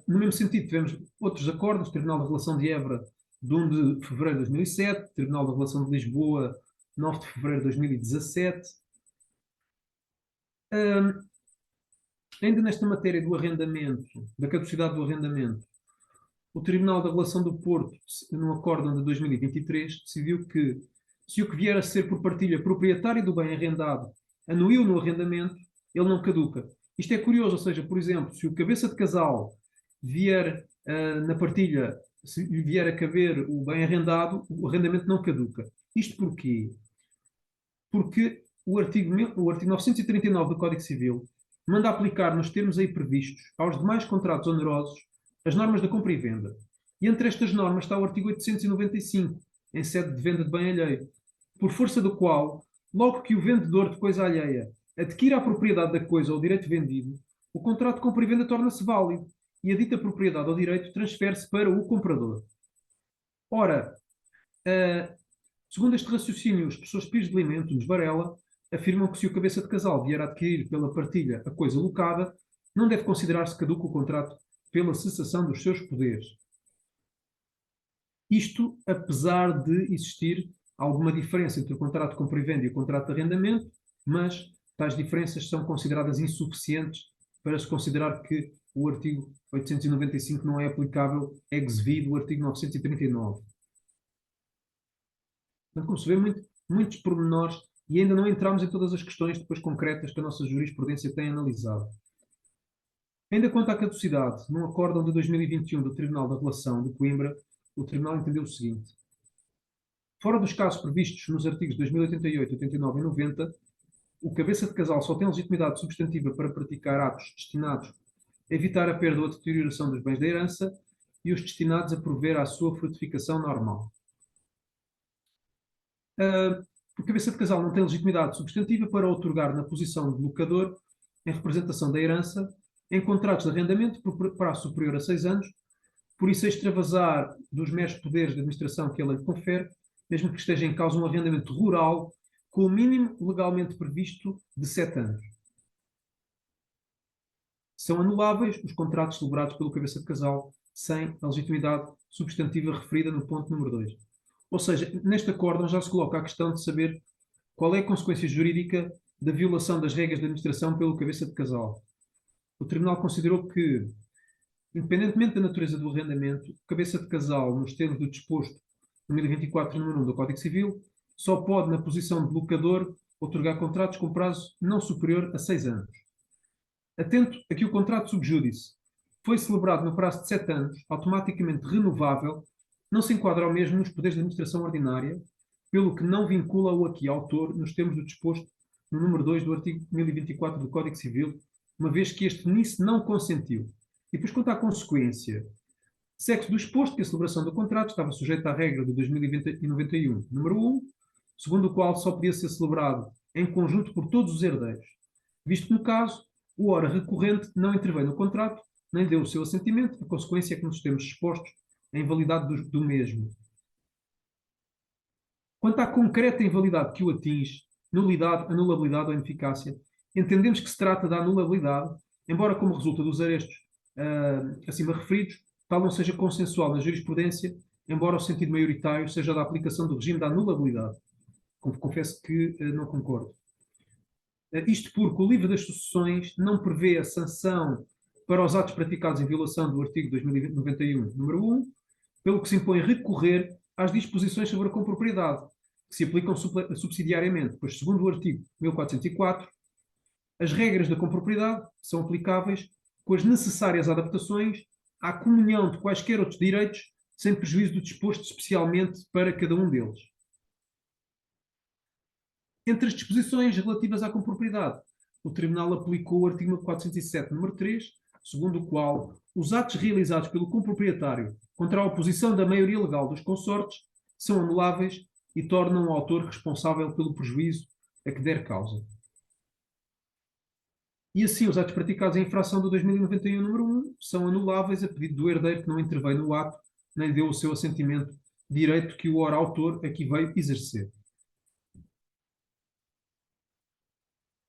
No mesmo sentido, tivemos outros acordos, Tribunal da Relação de Évora, de 1 de fevereiro de 2007, Tribunal da Relação de Lisboa, 9 de fevereiro de 2017. Ainda nesta matéria do arrendamento, da caducidade do arrendamento, o Tribunal da Relação do Porto, no acórdão de 2023, decidiu que se o que vier a ser por partilha proprietário do bem arrendado anuiu no arrendamento, ele não caduca. Isto é curioso, ou seja, por exemplo, se o cabeça de casal vier na partilha, se vier a caber o bem arrendado, o arrendamento não caduca. Isto porquê? Porque o artigo 939 do Código Civil manda aplicar nos termos aí previstos aos demais contratos onerosos as normas da compra e venda. E entre estas normas está o artigo 895, em sede de venda de bem alheio, por força do qual, logo que o vendedor de coisa alheia adquira a propriedade da coisa ou direito vendido, o contrato de compra e venda torna-se válido e a dita propriedade ou direito transfere-se para o comprador. Ora, segundo este raciocínio, os professores Pires de Limento, nos Varela, afirmam que se o cabeça de casal vier a adquirir pela partilha a coisa locada, não deve considerar-se caduco o contrato pela cessação dos seus poderes. Isto apesar de existir alguma diferença entre o contrato de compra e venda e o contrato de arrendamento, mas tais diferenças são consideradas insuficientes para se considerar que o artigo 895 não é aplicável ex vi do artigo 939. Portanto, como se vê, muitos pormenores e ainda não entramos em todas as questões depois concretas que a nossa jurisprudência tem analisado. Ainda quanto à caducidade, num acórdão de 2021 do Tribunal da Relação de Coimbra, o Tribunal entendeu o seguinte: fora dos casos previstos nos artigos 2088, 89 e 90, o cabeça de casal só tem legitimidade substantiva para praticar atos destinados a evitar a perda ou a deterioração dos bens da herança e os destinados a prover à sua frutificação normal. O cabeça de casal não tem legitimidade substantiva para outorgar na posição de locador em representação da herança em contratos de arrendamento por prazo superior a 6 anos, por isso extravasar dos meros poderes de administração que a lei confere, mesmo que esteja em causa um arrendamento rural com o mínimo legalmente previsto de 7 anos. São anuláveis os contratos celebrados pelo cabeça de casal sem a legitimidade substantiva referida no ponto número 2. Ou seja, neste acórdão já se coloca a questão de saber qual é a consequência jurídica da violação das regras de administração pelo cabeça de casal. O Tribunal considerou que, independentemente da natureza do arrendamento, o cabeça de casal, nos termos do disposto no 1024, número 1 do Código Civil, só pode, na posição de locador, outorgar contratos com prazo não superior a 6 anos. Atento a que o contrato sub judice foi celebrado no prazo de 7 anos, automaticamente renovável, não se enquadra ao mesmo nos poderes de administração ordinária, pelo que não vincula o aqui autor nos termos do disposto no número 2 do artigo 1024 do Código Civil, uma vez que este nisso não consentiu. E depois, quanto à consequência, segue-se do exposto que a celebração do contrato estava sujeita à regra do 2091, número 1, segundo o qual só podia ser celebrado em conjunto por todos os herdeiros, visto que, no caso, o ora recorrente não interveio no contrato, nem deu o seu assentimento, a consequência é que nos temos expostos à invalidade do mesmo. Quanto à concreta invalidade que o atinge, nulidade, anulabilidade ou ineficácia, entendemos que se trata da anulabilidade, embora como resulta dos arestos acima referidos, tal não seja consensual na jurisprudência, embora o sentido maioritário seja da aplicação do regime da anulabilidade. Confesso que não concordo. Isto porque o livro das sucessões não prevê a sanção para os atos praticados em violação do artigo 2091, número 1, pelo que se impõe recorrer às disposições sobre a compropriedade, que se aplicam subsidiariamente, pois, segundo o artigo 1404, as regras da compropriedade são aplicáveis com as necessárias adaptações à comunhão de quaisquer outros direitos, sem prejuízo do disposto especialmente para cada um deles. Entre as disposições relativas à compropriedade, o Tribunal aplicou o artigo 407, número 3, segundo o qual os atos realizados pelo comproprietário contra a oposição da maioria legal dos consortes são anuláveis e tornam o autor responsável pelo prejuízo a que der causa. E assim, os atos praticados em infração do 2091, número 1, são anuláveis a pedido do herdeiro que não interveio no ato, nem deu o seu assentimento, direito que o ora autor aqui veio exercer.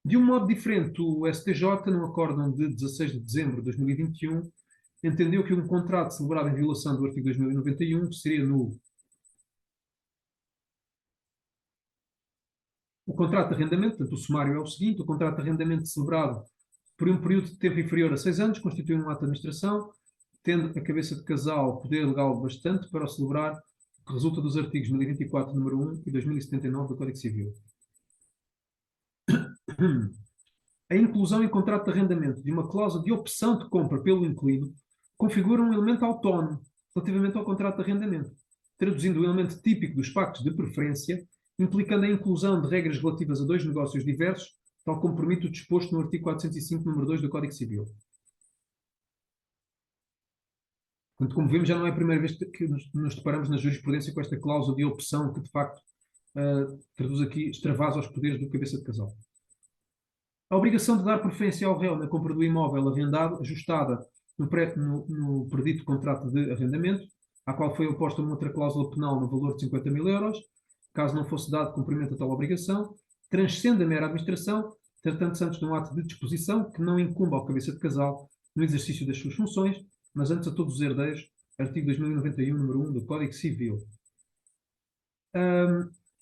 De um modo diferente, o STJ, num acórdão de 16 de dezembro de 2021, entendeu que um contrato celebrado em violação do artigo 2091 seria nulo. O contrato de arrendamento, portanto, o sumário é o seguinte: o contrato de arrendamento celebrado por um período de tempo inferior a 6 anos constitui um ato de administração, tendo a cabeça de casal poder legal bastante para o celebrar, que resulta dos artigos 1024, número 1 e 2079 do Código Civil. A inclusão em contrato de arrendamento de uma cláusula de opção de compra pelo inquilino configura um elemento autónomo relativamente ao contrato de arrendamento, traduzindo o elemento típico dos pactos de preferência, implicando a inclusão de regras relativas a dois negócios diversos, tal como permite o disposto no artigo 405, número 2 do Código Civil. Portanto, como vemos, já não é a primeira vez que nos deparamos na jurisprudência com esta cláusula de opção que, de facto, traduz aqui, extravasa os poderes do cabeça de casal. A obrigação de dar preferência ao réu na compra do imóvel arrendado, ajustada no predito contrato de arrendamento, à qual foi oposta uma outra cláusula penal no valor de 50.000 euros, caso não fosse dado cumprimento a tal obrigação, transcende a mera administração, tratando-se antes de um ato de disposição que não incumba ao cabeça de casal no exercício das suas funções, mas antes a todos os herdeiros, artigo 2091, número 1 do Código Civil.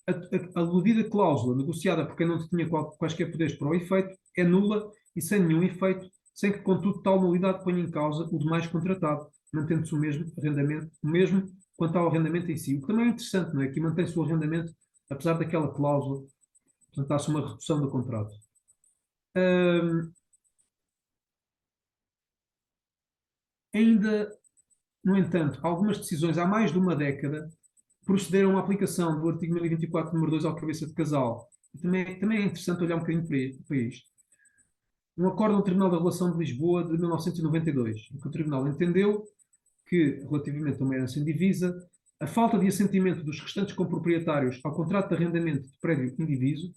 a aludida cláusula negociada por quem não tinha quaisquer poderes para o efeito é nula e sem nenhum efeito, sem que, contudo, tal nulidade ponha em causa o demais contratado, mantendo-se o mesmo arrendamento, o mesmo quanto ao arrendamento em si. O que também é interessante, não é? Que mantém-se o arrendamento, apesar daquela cláusula, portanto, há-se uma redução do contrato. Ainda, no entanto, algumas decisões há mais de uma década procederam à aplicação do artigo 1024, número 2, ao cabeça de casal. E também é interessante olhar um bocadinho para isto. Um acórdão do Tribunal da Relação de Lisboa de 1992, em que o Tribunal entendeu que, relativamente a uma herança indivisa, a falta de assentimento dos restantes comproprietários ao contrato de arrendamento de prédio indiviso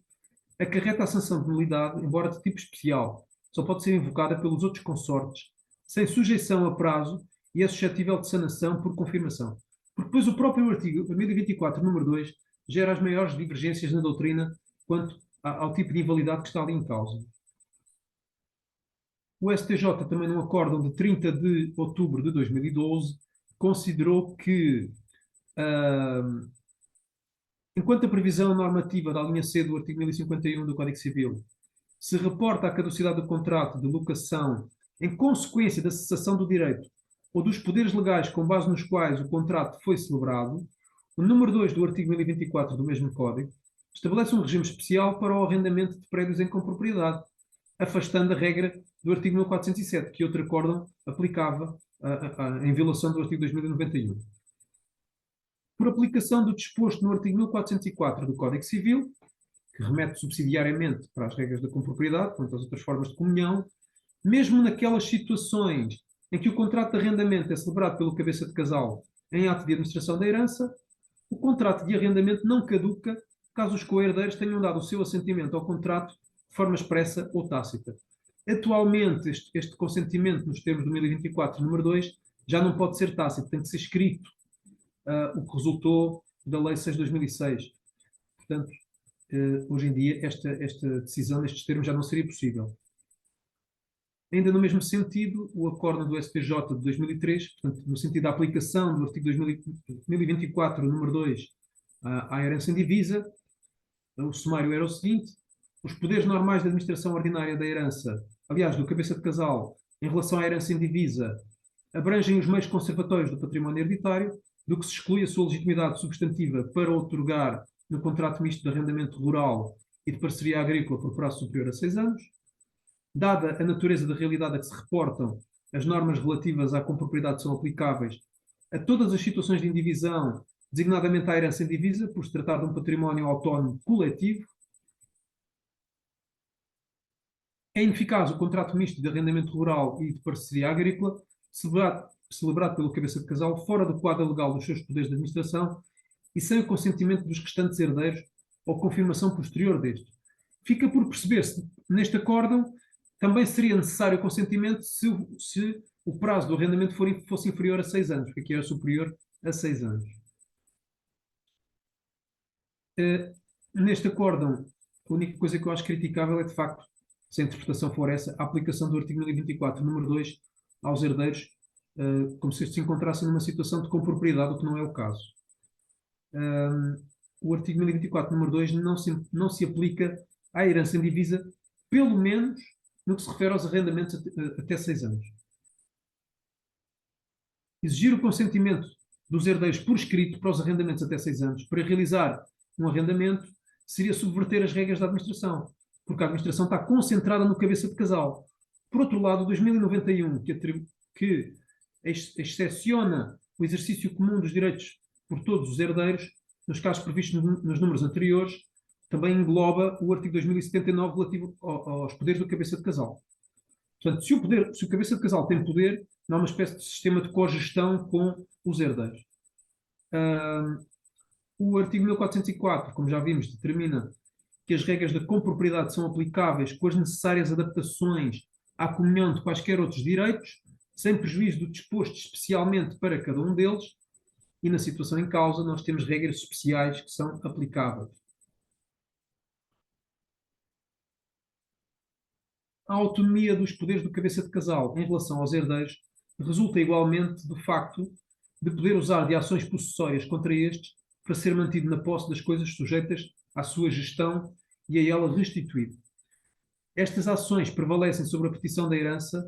acarreta a sanção de nulidade, embora de tipo especial, só pode ser invocada pelos outros consortes, sem sujeição a prazo e é suscetível de sanação por confirmação. Porque depois o próprio artigo 1024, número 2, gera as maiores divergências na doutrina quanto ao tipo de invalidade que está ali em causa. O STJ, também num acórdão de 30 de outubro de 2012, considerou que, enquanto a previsão normativa da linha C do artigo 1051 do Código Civil se reporta à caducidade do contrato de locação em consequência da cessação do direito ou dos poderes legais com base nos quais o contrato foi celebrado, o número 2 do artigo 1024 do mesmo Código estabelece um regime especial para o arrendamento de prédios em compropriedade, afastando a regra do artigo 1407, que outro acórdão aplicava em violação do artigo 2091. Por aplicação do disposto no artigo 1404 do Código Civil, que remete subsidiariamente para as regras da compropriedade, quanto às outras formas de comunhão, mesmo naquelas situações em que o contrato de arrendamento é celebrado pelo cabeça de casal em ato de administração da herança, o contrato de arrendamento não caduca caso os coherdeiros tenham dado o seu assentimento ao contrato de forma expressa ou tácita. Atualmente, este consentimento, nos termos do 1024, número 2, já não pode ser tácito, tem que ser escrito, o que resultou da Lei 6 de 2006. Portanto, hoje em dia, esta decisão nestes termos já não seria possível. Ainda no mesmo sentido, o acórdão do STJ de 2003, portanto, no sentido da aplicação do artigo 1024, número 2, à herança indivisa, o sumário era o seguinte: os poderes normais da administração ordinária da herança, aliás, do cabeça de casal, em relação à herança indivisa, abrangem os meios conservatórios do património hereditário, do que se exclui a sua legitimidade substantiva para outorgar no contrato misto de arrendamento rural e de parceria agrícola por prazo superior a 6 anos. Dada a natureza da realidade a que se reportam, as normas relativas à compropriedade são aplicáveis a todas as situações de indivisão, designadamente à herança indivisa, por se tratar de um património autónomo coletivo. É ineficaz o contrato misto de arrendamento rural e de parceria agrícola, celebrado pelo cabeça de casal, fora do quadro legal dos seus poderes de administração e sem o consentimento dos restantes herdeiros ou confirmação posterior destes. Fica por perceber-se, neste acórdão, também seria necessário o consentimento se o prazo do arrendamento fosse inferior a 6 anos, porque aqui era superior a 6 anos. Neste acórdão, a única coisa que eu acho criticável é, de facto, se a interpretação for essa, a aplicação do artigo 1024, número 2, aos herdeiros, como se estes se encontrassem numa situação de compropriedade, o que não é o caso. O artigo 1024, número 2, não se aplica à herança indivisa, pelo menos no que se refere aos arrendamentos até 6 anos. Exigir o consentimento dos herdeiros por escrito para os arrendamentos até 6 anos para realizar um arrendamento seria subverter as regras da administração, porque a administração está concentrada no cabeça de casal. Por outro lado, o 2091, que excepciona o exercício comum dos direitos por todos os herdeiros, nos casos previstos nos números anteriores, também engloba o artigo 2079 relativo aos poderes do cabeça de casal. Portanto, se o cabeça de casal tem poder, não há uma espécie de sistema de cogestão com os herdeiros. O artigo 1404, como já vimos, determina que as regras da compropriedade são aplicáveis com as necessárias adaptações à comunhão de quaisquer outros direitos, sem prejuízo do disposto especialmente para cada um deles, e na situação em causa nós temos regras especiais que são aplicáveis. A autonomia dos poderes do cabeça de casal em relação aos herdeiros resulta igualmente do facto de poder usar de ações possessórias contra estes para ser mantido na posse das coisas sujeitas à sua gestão e a ela restituído. Estas ações prevalecem sobre a petição da herança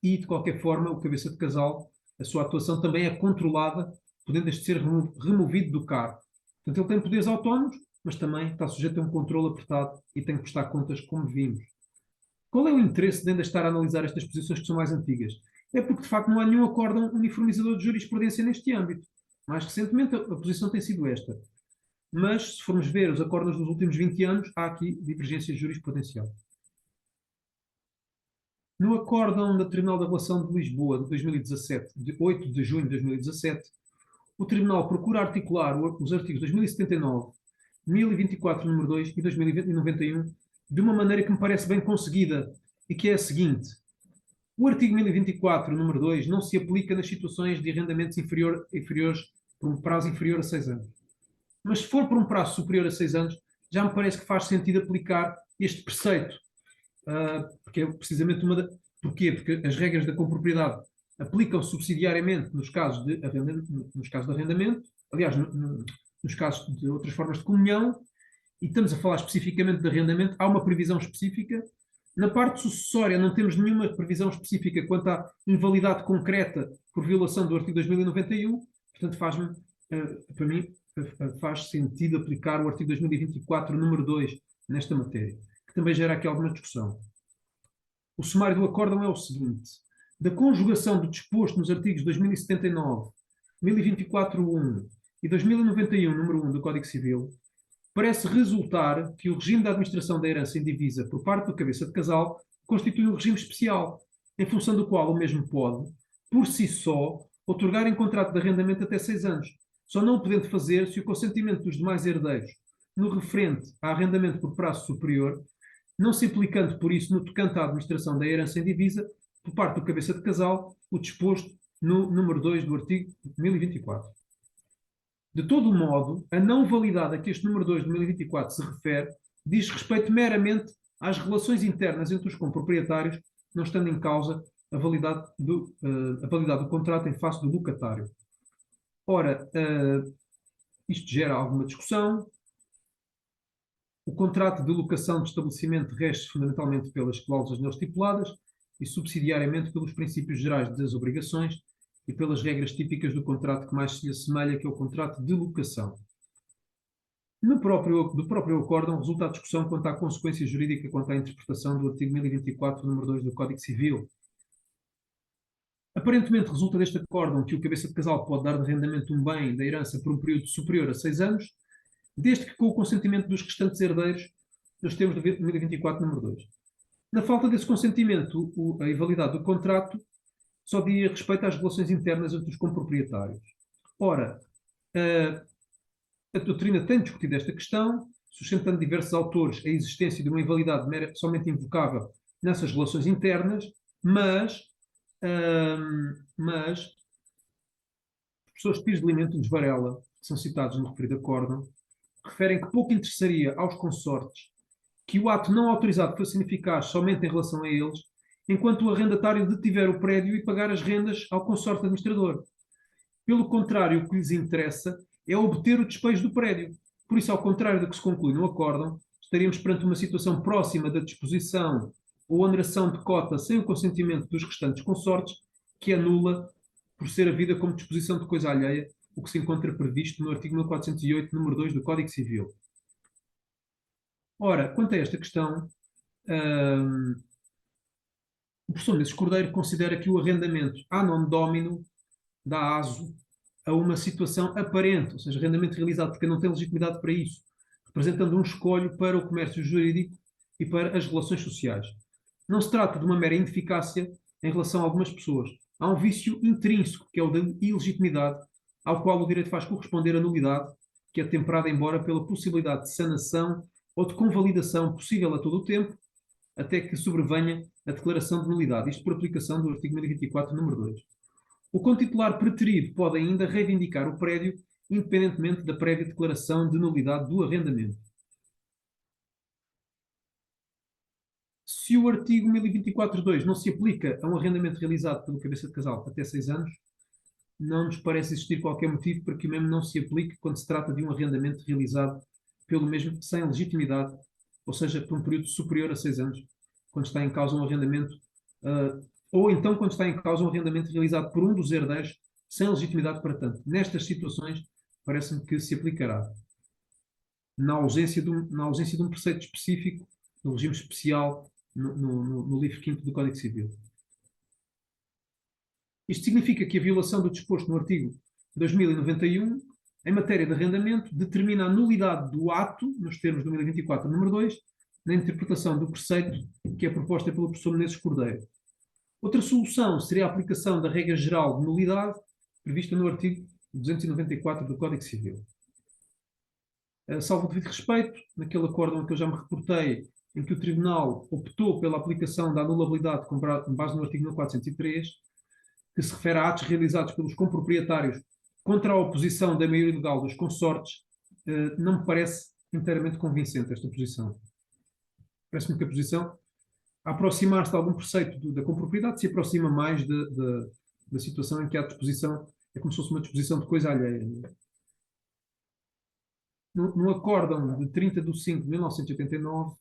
e, de qualquer forma, o cabeça de casal, a sua atuação também é controlada, podendo este ser removido do cargo. Portanto, ele tem poderes autónomos, mas também está sujeito a um controle apertado e tem que prestar contas, como vimos. Qual é o interesse de ainda estar a analisar estas posições que são mais antigas? É porque, de facto, não há nenhum acórdão uniformizador de jurisprudência neste âmbito. Mais recentemente, a posição tem sido esta. Mas, se formos ver os acórdãos dos últimos 20 anos, há aqui divergência jurisprudencial. No acórdão da Tribunal da Relação de Lisboa de 2017, de 8 de junho de 2017, o Tribunal procura articular os artigos 2079, 1024, número 2 e 2091 de uma maneira que me parece bem conseguida e que é a seguinte. O artigo 1024, número 2, não se aplica nas situações de arrendamentos inferiores por um prazo inferior a 6 anos. Mas se for por um prazo superior a 6 anos, já me parece que faz sentido aplicar este preceito. Porque é precisamente uma Porquê? Porque as regras da compropriedade aplicam subsidiariamente nos casos de arrendamento, aliás, nos casos de outras formas de comunhão, e estamos a falar especificamente de arrendamento, há uma previsão específica. Na parte sucessória não temos nenhuma previsão específica quanto à invalidade concreta por violação do artigo 2091, portanto para mim, faz sentido aplicar o artigo 2024, número 2, nesta matéria, que também gera aqui alguma discussão. O sumário do acórdão é o seguinte. Da conjugação do disposto nos artigos 2079, 1024.1 e 2091, número 1 do Código Civil, parece resultar que o regime da administração da herança indivisa por parte do cabeça de casal constitui um regime especial, em função do qual o mesmo pode, por si só, outorgar em contrato de arrendamento até 6 anos, só não o podendo fazer se o consentimento dos demais herdeiros no referente a arrendamento por prazo superior, não se aplicando por isso no tocante à administração da herança indivisa, por parte do cabeça de casal, o disposto no número 2 do artigo 1024. De todo modo, a não validade a que este número 2 de 1024 se refere diz respeito meramente às relações internas entre os comproprietários, não estando em causa a validade do contrato em face do locatário. Ora, isto gera alguma discussão. O contrato de locação de estabelecimento rege fundamentalmente pelas cláusulas nele estipuladas e subsidiariamente pelos princípios gerais das obrigações e pelas regras típicas do contrato que mais se lhe assemelha, que é o contrato de locação. Do próprio acórdão resulta a discussão quanto à consequência jurídica quanto à interpretação do artigo 1024, número 2 do Código Civil. Aparentemente resulta deste acórdão que o cabeça de casal pode dar de arrendamento um bem da herança por um período superior a 6 anos, desde que com o consentimento dos restantes herdeiros, nos termos de 1024, número 2. Na falta desse consentimento, a invalidade do contrato só diz respeito às relações internas entre os comproprietários. Ora, a doutrina tem discutido esta questão, sustentando diversos autores a existência de uma invalidade somente invocável nessas relações internas, mas os professores Pires de Limento e de Varela, que são citados no referido acórdão, referem que pouco interessaria aos consortes que o ato não autorizado fosse ineficaz somente em relação a eles, enquanto o arrendatário detiver o prédio e pagar as rendas ao consorte administrador. Pelo contrário, o que lhes interessa é obter o despejo do prédio. Por isso, ao contrário do que se conclui no acórdão, estaríamos perante uma situação próxima da disposição ou oneração de cota sem o consentimento dos restantes consortes, que anula por ser a vida como disposição de coisa alheia, o que se encontra previsto no artigo 1408, número 2 do Código Civil. Ora, quanto a esta questão, o professor Menezes Cordeiro considera que o arrendamento a non domino dá aso a uma situação aparente, ou seja, arrendamento realizado porque não tem legitimidade para isso, representando um escolho para o comércio jurídico e para as relações sociais. Não se trata de uma mera ineficácia em relação a algumas pessoas. Há um vício intrínseco, que é o da ilegitimidade, ao qual o direito faz corresponder a nulidade, que é temperada embora pela possibilidade de sanação ou de convalidação possível a todo o tempo, até que sobrevenha a declaração de nulidade, isto por aplicação do artigo 1024, número 2. O contitular preterido pode ainda reivindicar o prédio, independentemente da prévia declaração de nulidade do arrendamento. Se o artigo 1024.2 não se aplica a um arrendamento realizado pelo cabeça de casal até 6 anos, não nos parece existir qualquer motivo para que o mesmo não se aplique quando se trata de um arrendamento realizado pelo mesmo sem legitimidade, ou seja, por um período superior a 6 anos, quando está em causa um arrendamento, ou então quando está em causa um arrendamento realizado por um dos herdeiros sem legitimidade para tanto. Nestas situações, parece-me que se aplicará, na ausência de um preceito específico, do regime especial, no livro 5º do Código Civil. Isto significa que a violação do disposto no artigo 2091, em matéria de arrendamento, determina a nulidade do ato, nos termos do 1024, número 2, na interpretação do preceito que é proposta pelo professor Menezes Cordeiro. Outra solução seria a aplicação da regra geral de nulidade, prevista no artigo 294 do Código Civil. Salvo o devido respeito, naquele acórdão que eu já me reportei, em que o Tribunal optou pela aplicação da anulabilidade com base no artigo 1403, que se refere a atos realizados pelos comproprietários contra a oposição da maioria legal dos consortes, não me parece inteiramente convincente esta posição. Parece-me que a posição, a aproximar-se de algum preceito da compropriedade, se aproxima mais da situação em que a disposição é como se fosse uma disposição de coisa alheia. No acórdão de 30 de 5 de 1989,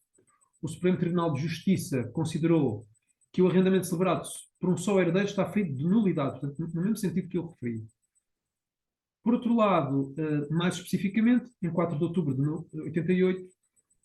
o Supremo Tribunal de Justiça considerou que o arrendamento celebrado por um só herdeiro está feito de nulidade, portanto, no mesmo sentido que eu referi. Por outro lado, mais especificamente, em 4 de outubro de 88,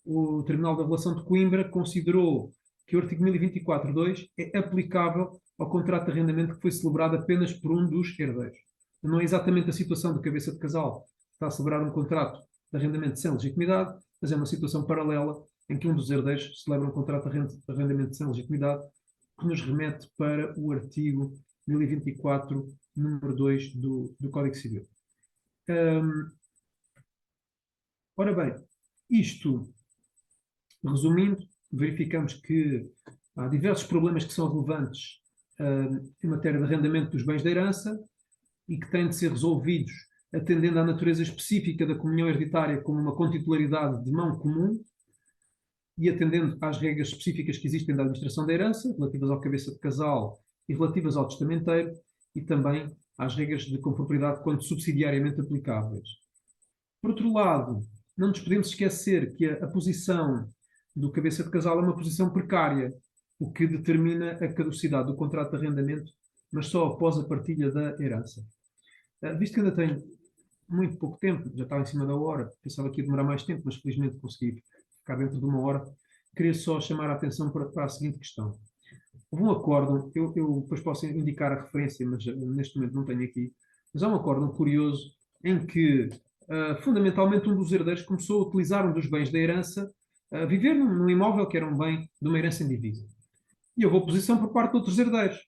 o Tribunal da Relação de Coimbra considerou que o artigo 1024.2 é aplicável ao contrato de arrendamento que foi celebrado apenas por um dos herdeiros. Não é exatamente a situação do cabeça de casal que está a celebrar um contrato de arrendamento sem legitimidade, mas é uma situação paralela em que um dos herdeiros celebra um contrato de arrendamento sem legitimidade, que nos remete para o artigo 1024, número 2 do Código Civil. Ora bem, isto, resumindo, verificamos que há diversos problemas que são relevantes em matéria de arrendamento dos bens da herança e que têm de ser resolvidos atendendo à natureza específica da comunhão hereditária como uma contitularidade de mão comum e atendendo às regras específicas que existem da administração da herança, relativas ao cabeça de casal e relativas ao testamenteiro, e também às regras de compropriedade quanto subsidiariamente aplicáveis. Por outro lado, não nos podemos esquecer que a posição do cabeça de casal é uma posição precária, o que determina a caducidade do contrato de arrendamento, mas só após a partilha da herança. Visto que ainda tenho muito pouco tempo, já estava em cima da hora, pensava que ia demorar mais tempo, mas felizmente consegui ficar dentro de uma hora, queria só chamar a atenção para a seguinte questão. Houve um acórdão, eu depois posso indicar a referência, mas neste momento não tenho aqui, mas há um acórdão curioso em que, fundamentalmente, um dos herdeiros começou a utilizar um dos bens da herança, a viver num imóvel que era um bem de uma herança em divisa. E houve oposição por parte de outros herdeiros.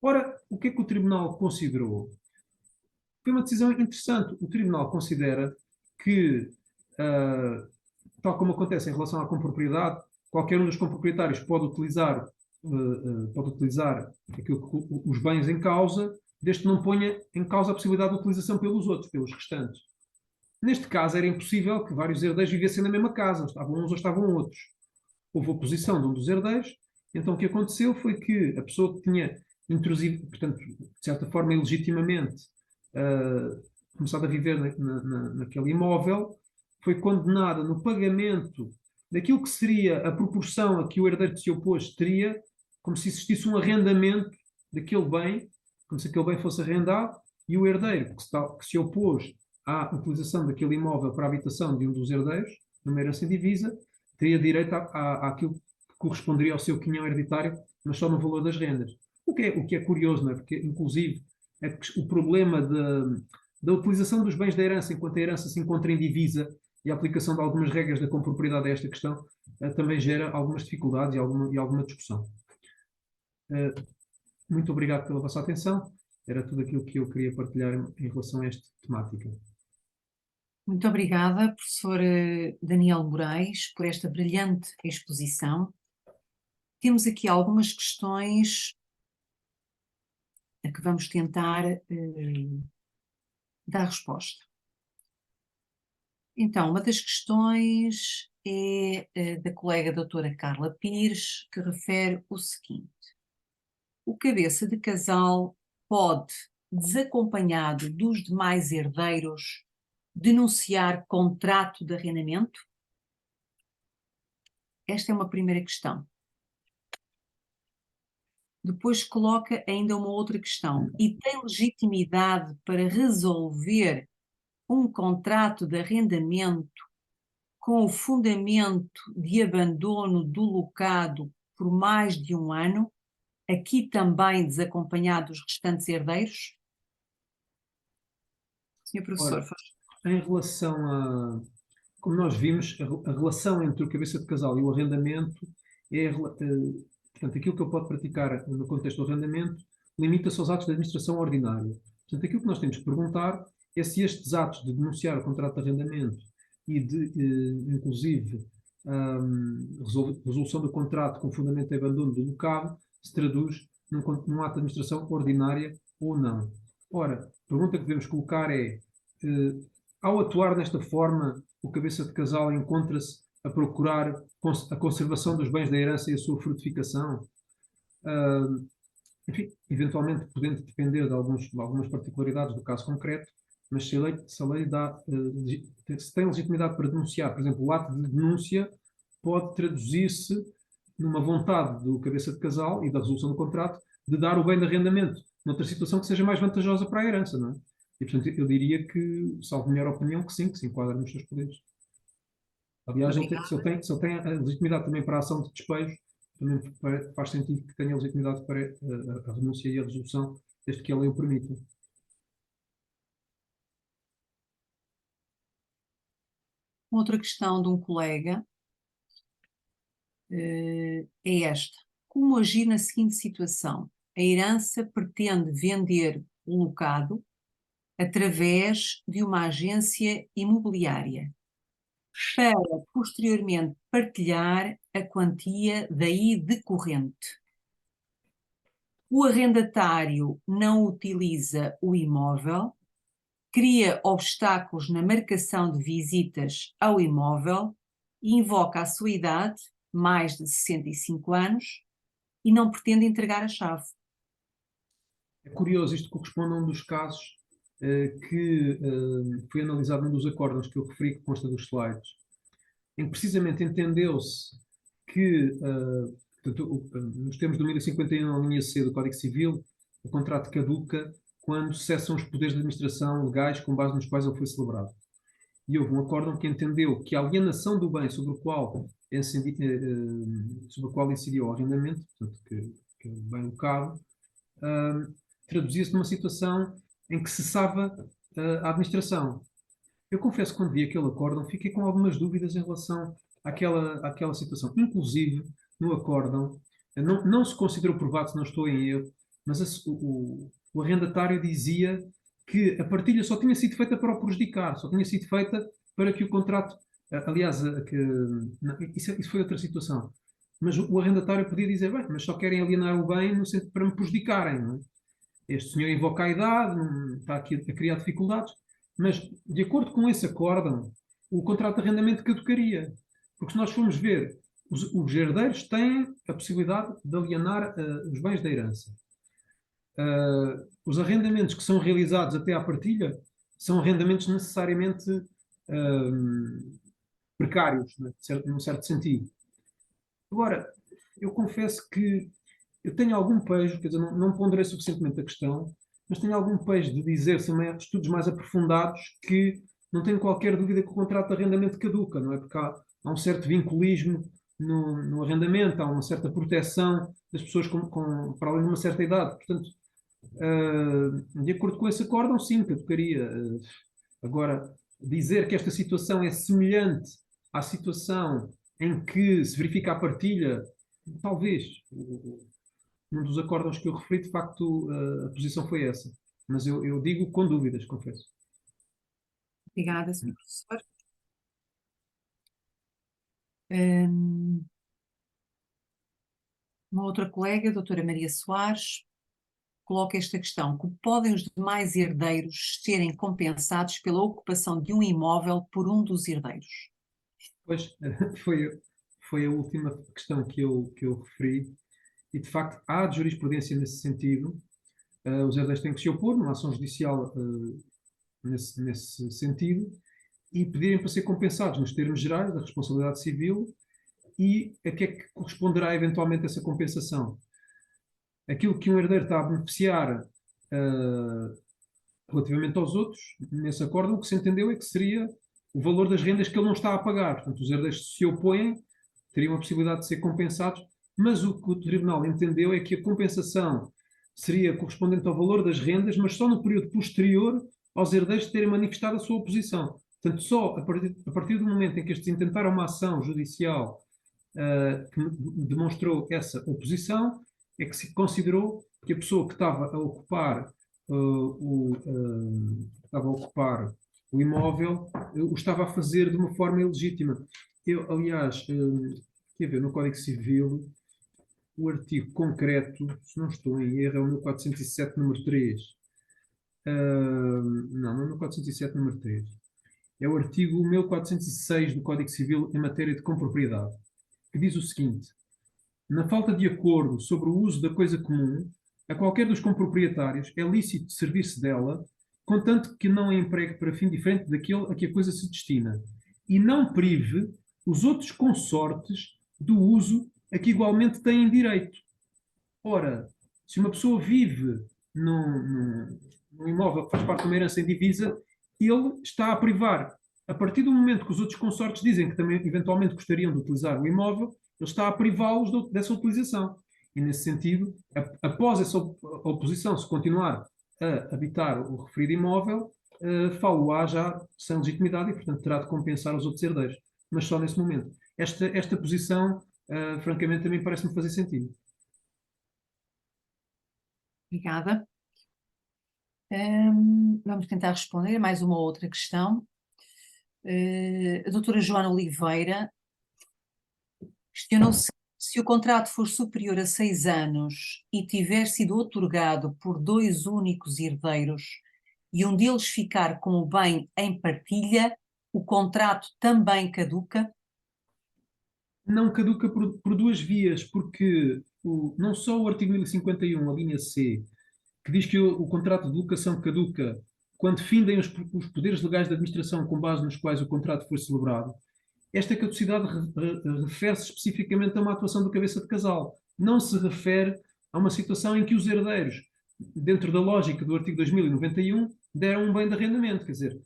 Ora, o que é que o Tribunal considerou? Foi uma decisão interessante. O Tribunal considera que, tal como acontece em relação à compropriedade, qualquer um dos comproprietários pode utilizar os bens em causa, desde que não ponha em causa a possibilidade de utilização pelos outros, pelos restantes. Neste caso, era impossível que vários herdeiros vivessem na mesma casa, estavam uns ou estavam outros. Houve oposição de um dos herdeiros, então o que aconteceu foi que a pessoa que tinha intrusivo, portanto, de certa forma, ilegitimamente, começado a viver naquele imóvel, foi condenada no pagamento daquilo que seria a proporção a que o herdeiro que se opôs teria, como se existisse um arrendamento daquele bem, como se aquele bem fosse arrendado, e o herdeiro que se opôs à utilização daquele imóvel para a habitação de um dos herdeiros, numa herança indivisa, teria direito àquilo que corresponderia ao seu quinhão hereditário, mas só no valor das rendas. O que é curioso, não é? Porque, inclusive, é que o problema da utilização dos bens da herança enquanto a herança se encontra em divisa e a aplicação de algumas regras da compropriedade a esta questão também gera algumas dificuldades e alguma discussão. Muito obrigado pela vossa atenção. Era tudo aquilo que eu queria partilhar em relação a esta temática. Muito obrigada, professor Daniel Moraes, por esta brilhante exposição. Temos aqui algumas questões a que vamos tentar dar resposta. Então, uma das questões é da colega doutora Carla Pires, que refere o seguinte: o cabeça de casal pode desacompanhado dos demais herdeiros, denunciar contrato de arrendamento? Esta é uma primeira questão. Depois coloca ainda uma outra questão. E tem legitimidade para resolver um contrato de arrendamento com o fundamento de abandono do locado por mais de 1 ano, aqui também desacompanhado dos restantes herdeiros? Senhor professor, Olha, em relação a, como nós vimos, a relação entre o cabeça de casal e o arrendamento portanto, aquilo que ele pode praticar no contexto do arrendamento limita-se aos atos de administração ordinária. Portanto, aquilo que nós temos que perguntar é se estes atos de denunciar o contrato de arrendamento e de, inclusive, resolução do contrato com fundamento de abandono do locado se traduz num ato de administração ordinária ou não. Ora, a pergunta que devemos colocar é, ao atuar desta forma, o cabeça de casal encontra-se a procurar a conservação dos bens da herança e a sua frutificação? Enfim, eventualmente podendo depender de algumas particularidades do caso concreto, mas se a lei se tem legitimidade para denunciar, por exemplo, o ato de denúncia pode traduzir-se numa vontade do cabeça de casal e da resolução do contrato de dar o bem de arrendamento noutra situação que seja mais vantajosa para a herança, não é? E, portanto, eu diria que, salvo melhor opinião, que sim, que se enquadra nos seus poderes. Aliás, se ele tem a legitimidade também para a ação de despejo, também faz sentido que tenha legitimidade para a renúncia e a resolução, desde que a lei o permita. outra questão de um colega é esta. Como agir na seguinte situação? A herança pretende vender o locado através de uma agência imobiliária para posteriormente partilhar a quantia daí decorrente. O arrendatário não utiliza o imóvel, cria obstáculos na marcação de visitas ao imóvel e invoca a sua idade, mais de 65 anos, e não pretende entregar a chave. É curioso, isto corresponde a um dos casos que foi analisado num dos acórdãos que eu referi, que consta dos slides, em que precisamente entendeu-se que, portanto, nos termos do 1051, a linha C do Código Civil, o contrato caduca quando cessam os poderes de administração legais com base nos quais ele foi celebrado. E houve um acórdão que entendeu que a alienação do bem sobre o qual incidiu o arrendamento, portanto, que é o bem locado, traduzia-se numa situação em que cessava a administração. Eu confesso que quando vi aquele acórdão fiquei com algumas dúvidas em relação àquela situação. Inclusive, no acórdão, não se considerou provado, se não estou em erro, mas o arrendatário dizia que a partilha só tinha sido feita para o prejudicar, só tinha sido feita para que o contrato. Aliás, isso foi outra situação. Mas o arrendatário podia dizer, bem, mas só querem alienar o bem no sentido para me prejudicarem, não é? Este senhor invoca a idade, está aqui a criar dificuldades, mas de acordo com esse acórdão, o contrato de arrendamento caducaria. Porque se nós formos ver, os herdeiros têm a possibilidade de alienar os bens da herança. Os arrendamentos que são realizados até à partilha são arrendamentos necessariamente precários, né, num certo sentido. Agora, eu confesso que eu tenho algum pejo, quer dizer, não ponderei suficientemente a questão, mas tenho algum pejo de dizer, sem estudos mais aprofundados, que não tenho qualquer dúvida que o contrato de arrendamento caduca, não é? Porque há um certo vinculismo no arrendamento, há uma certa proteção das pessoas para além de uma certa idade. Portanto, de acordo com esse acórdão, sim, caducaria. Agora, dizer que esta situação é semelhante à situação em que se verifica a partilha, talvez. Num dos acórdãos que eu referi, de facto, a posição foi essa. Mas eu digo com dúvidas, confesso. Obrigada, Sr. Professor. Uma outra colega, a doutora Maria Soares, coloca esta questão: como podem os demais herdeiros serem compensados pela ocupação de um imóvel por um dos herdeiros? Pois, foi a última questão que eu referi, e de facto há jurisprudência nesse sentido, Os herdeiros têm que se opor numa ação judicial nesse sentido e pedirem para ser compensados nos termos gerais da responsabilidade civil e a que é que corresponderá eventualmente essa compensação. Aquilo que um herdeiro está a beneficiar relativamente aos outros, nesse acordo, o que se entendeu é que seria o valor das rendas que ele não está a pagar. Portanto, os herdeiros se opõem, teriam a possibilidade de ser compensados, mas o que o tribunal entendeu é que a compensação seria correspondente ao valor das rendas, mas só no período posterior aos herdeiros terem manifestado a sua oposição. Portanto, só a partir do momento em que estes intentaram uma ação judicial que demonstrou essa oposição, é que se considerou que a pessoa que estava a ocupar o imóvel o estava a fazer de uma forma ilegítima. Eu, aliás, quer ver, no Código Civil, o artigo concreto, se não estou em erro, é o 1407, número 3. Não é o 1407, número 3. É o artigo 1406 do Código Civil em matéria de compropriedade, que diz o seguinte: na falta de acordo sobre o uso da coisa comum, a qualquer dos comproprietários é lícito servir-se dela, contanto que não a empregue para fim diferente daquele a que a coisa se destina, e não prive os outros consortes do uso a que igualmente têm direito. Ora, se uma pessoa vive num imóvel que faz parte de uma herança indivisa, ele está a privar. A partir do momento que os outros consortes dizem que também eventualmente gostariam de utilizar o imóvel, ele está a privá-los dessa utilização. E, nesse sentido, após essa oposição, se continuar a habitar o referido imóvel, falo-á já sem legitimidade e, portanto, terá de compensar os outros herdeiros. Mas só nesse momento. Esta posição, francamente, também parece-me fazer sentido. Obrigada. Vamos tentar responder a mais uma outra questão. A doutora Joana Oliveira questionou se o contrato for superior a 6 anos e tiver sido outorgado por 2 únicos herdeiros e um deles ficar com o bem em partilha, o contrato também caduca? Não caduca por duas vias, porque não só o artigo 1051, a linha C, que diz que o contrato de locação caduca quando findem os poderes legais da administração com base nos quais o contrato foi celebrado. Esta caducidade refere-se especificamente a uma atuação do cabeça de casal. Não se refere a uma situação em que os herdeiros, dentro da lógica do artigo 2091, deram um bem de arrendamento. Quer dizer,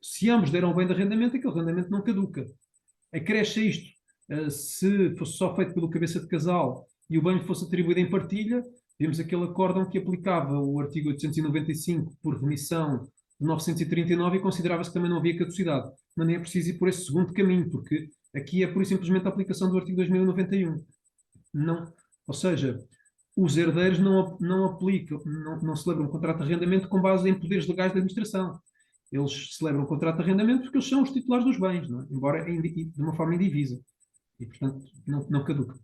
se ambos deram um bem de arrendamento, aquele arrendamento não caduca. Acresce a isto, se fosse só feito pelo cabeça de casal e o bem fosse atribuído em partilha, vimos aquele acórdão que aplicava o artigo 895 por remissão de 939 e considerava-se que também não havia caducidade. Mas nem é preciso ir por esse segundo caminho, porque aqui é pura e simplesmente a aplicação do artigo 2091. Não, ou seja, os herdeiros não aplicam, não celebram um contrato de arrendamento com base em poderes legais da administração. Eles celebram um contrato de arrendamento porque eles são os titulares dos bens, não é? Embora de uma forma indivisa. E, portanto, não caduca.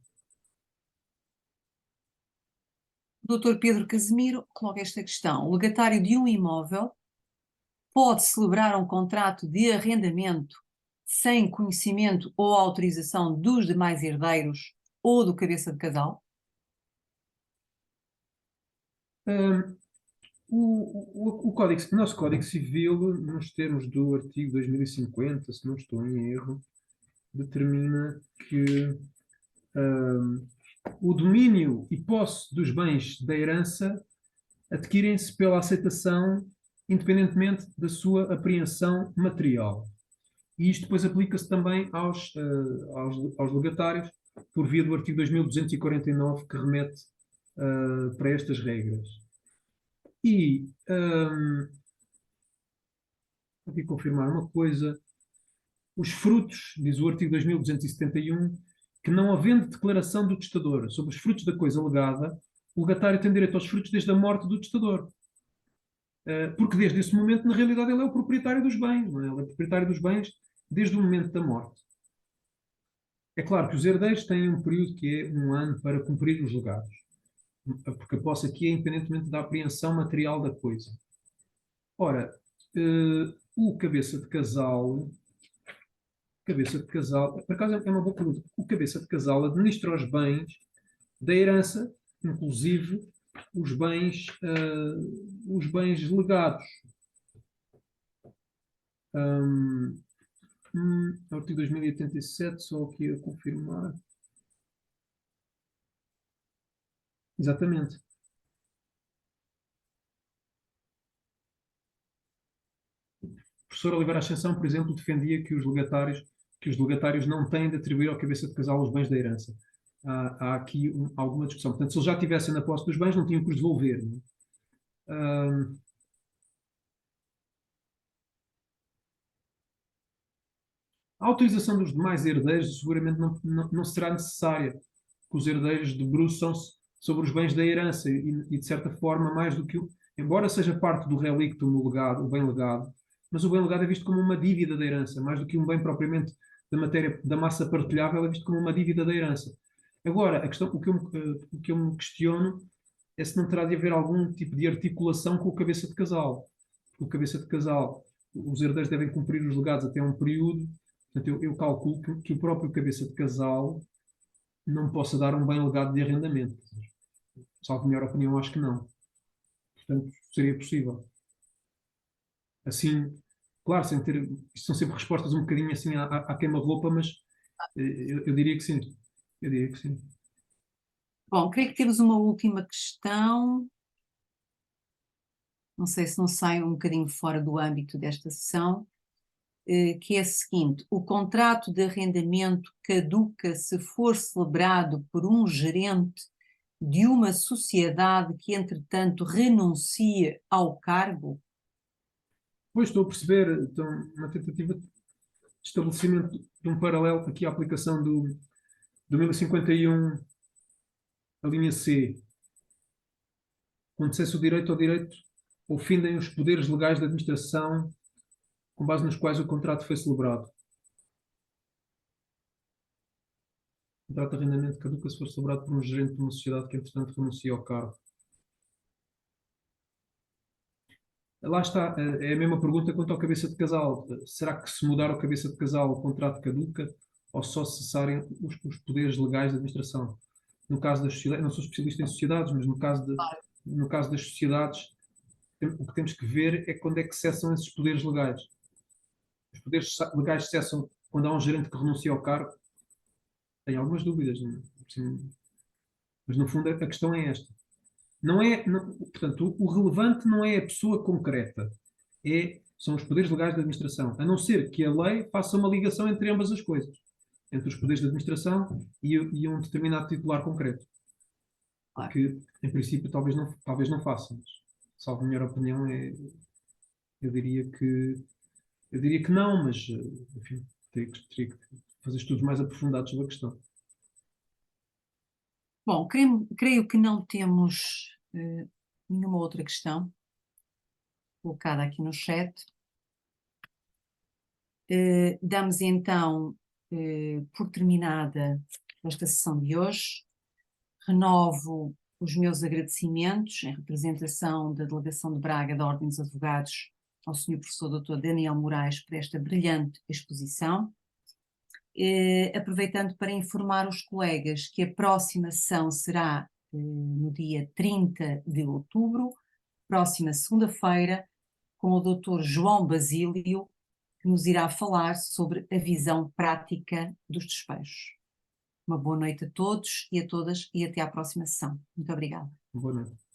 O Dr. Pedro Casimiro coloca esta questão: o legatário de um imóvel pode celebrar um contrato de arrendamento sem conhecimento ou autorização dos demais herdeiros ou do cabeça de casal? O nosso Código Civil, nos termos do artigo 2050, se não estou em erro, determina que o domínio e posse dos bens da herança adquirem-se pela aceitação, independentemente da sua apreensão material. E isto depois aplica-se também aos legatários, por via do artigo 2249, que remete para estas regras. E aqui confirmar uma coisa: os frutos, diz o artigo 2271, que não havendo declaração do testador sobre os frutos da coisa legada, o legatário tem direito aos frutos desde a morte do testador. Porque desde esse momento, na realidade, ele é o proprietário dos bens, não é? Ele é proprietário dos bens desde o momento da morte. É claro que os herdeiros têm um período que é 1 ano para cumprir os legados, porque a posse aqui é independentemente da apreensão material da coisa. Ora, o cabeça de casal, por acaso é uma boa pergunta, o cabeça de casal administra os bens da herança, inclusive os bens legados. Artigo 2087, só aqui a confirmar. Exatamente. O professor Oliveira Ascensão, por exemplo, defendia que os legatários não têm de atribuir ao cabeça de casal os bens da herança. Há aqui alguma discussão. Portanto, se eles já estivessem na posse dos bens, não tinham que os devolver. Não é? A autorização dos demais herdeiros seguramente não será necessária, porque os herdeiros debruçam-se sobre os bens da herança e, de certa forma, mais do que embora seja parte do relicto no legado, o bem legado, mas o bem legado é visto como uma dívida da herança, mais do que um bem propriamente da matéria, da massa partilhável, é visto como uma dívida da herança. Agora, a questão, o que eu me questiono é se não terá de haver algum tipo de articulação com o cabeça de casal. O cabeça de casal, os herdeiros devem cumprir os legados até um período. Portanto, eu calculo que o próprio cabeça de casal não possa dar um bem legado de arrendamento. Salvo a minha opinião, acho que não. Portanto, seria possível. Assim, claro, sem ter. Isto são sempre respostas um bocadinho assim à queima-roupa, mas eu diria que sim. Eu diria que sim. Bom, creio que temos uma última questão. Não sei se não sai um bocadinho fora do âmbito desta sessão, que é a seguinte: o contrato de arrendamento caduca se for celebrado por um gerente de uma sociedade que, entretanto, renuncia ao cargo? Pois estou a perceber, então, uma tentativa de estabelecimento de um paralelo aqui à aplicação do 1051, a linha C, onde cessa o direito ao direito ou findem os poderes legais da administração com base nos quais o contrato foi celebrado. O contrato de arrendamento caduca se for celebrado por um gerente de uma sociedade que, entretanto, renuncia ao cargo. Lá está, é a mesma pergunta quanto ao cabeça de casal. Será que se mudar o cabeça de casal o contrato caduca ou só cessarem os poderes legais da administração? No caso das sociedades, não sou especialista em sociedades, mas no caso das sociedades, o que temos que ver é quando é que cessam esses poderes legais. Os poderes legais cessam quando há um gerente que renuncia ao cargo? Tenho algumas dúvidas, não é? Mas no fundo a questão é esta. Portanto, o relevante não é a pessoa concreta, são os poderes legais da administração, a não ser que a lei faça uma ligação entre ambas as coisas, entre os poderes da administração e um determinado titular concreto. Que, em princípio, talvez não faça, mas, salvo a minha opinião, eu diria que não, mas, enfim, teria que fazer estudos mais aprofundados sobre a questão. Bom, creio que não temos nenhuma outra questão colocada aqui no chat. Damos então por terminada esta sessão de hoje. Renovo os meus agradecimentos em representação da Delegação de Braga da Ordem dos Advogados ao Sr. Professor Dr. Daniel Moraes por esta brilhante exposição. Aproveitando para informar os colegas que a próxima sessão será no dia 30 de outubro, próxima segunda-feira, com o Dr. João Basílio, que nos irá falar sobre a visão prática dos despejos. Uma boa noite a todos e a todas e até à próxima sessão. Muito obrigada. Boa noite.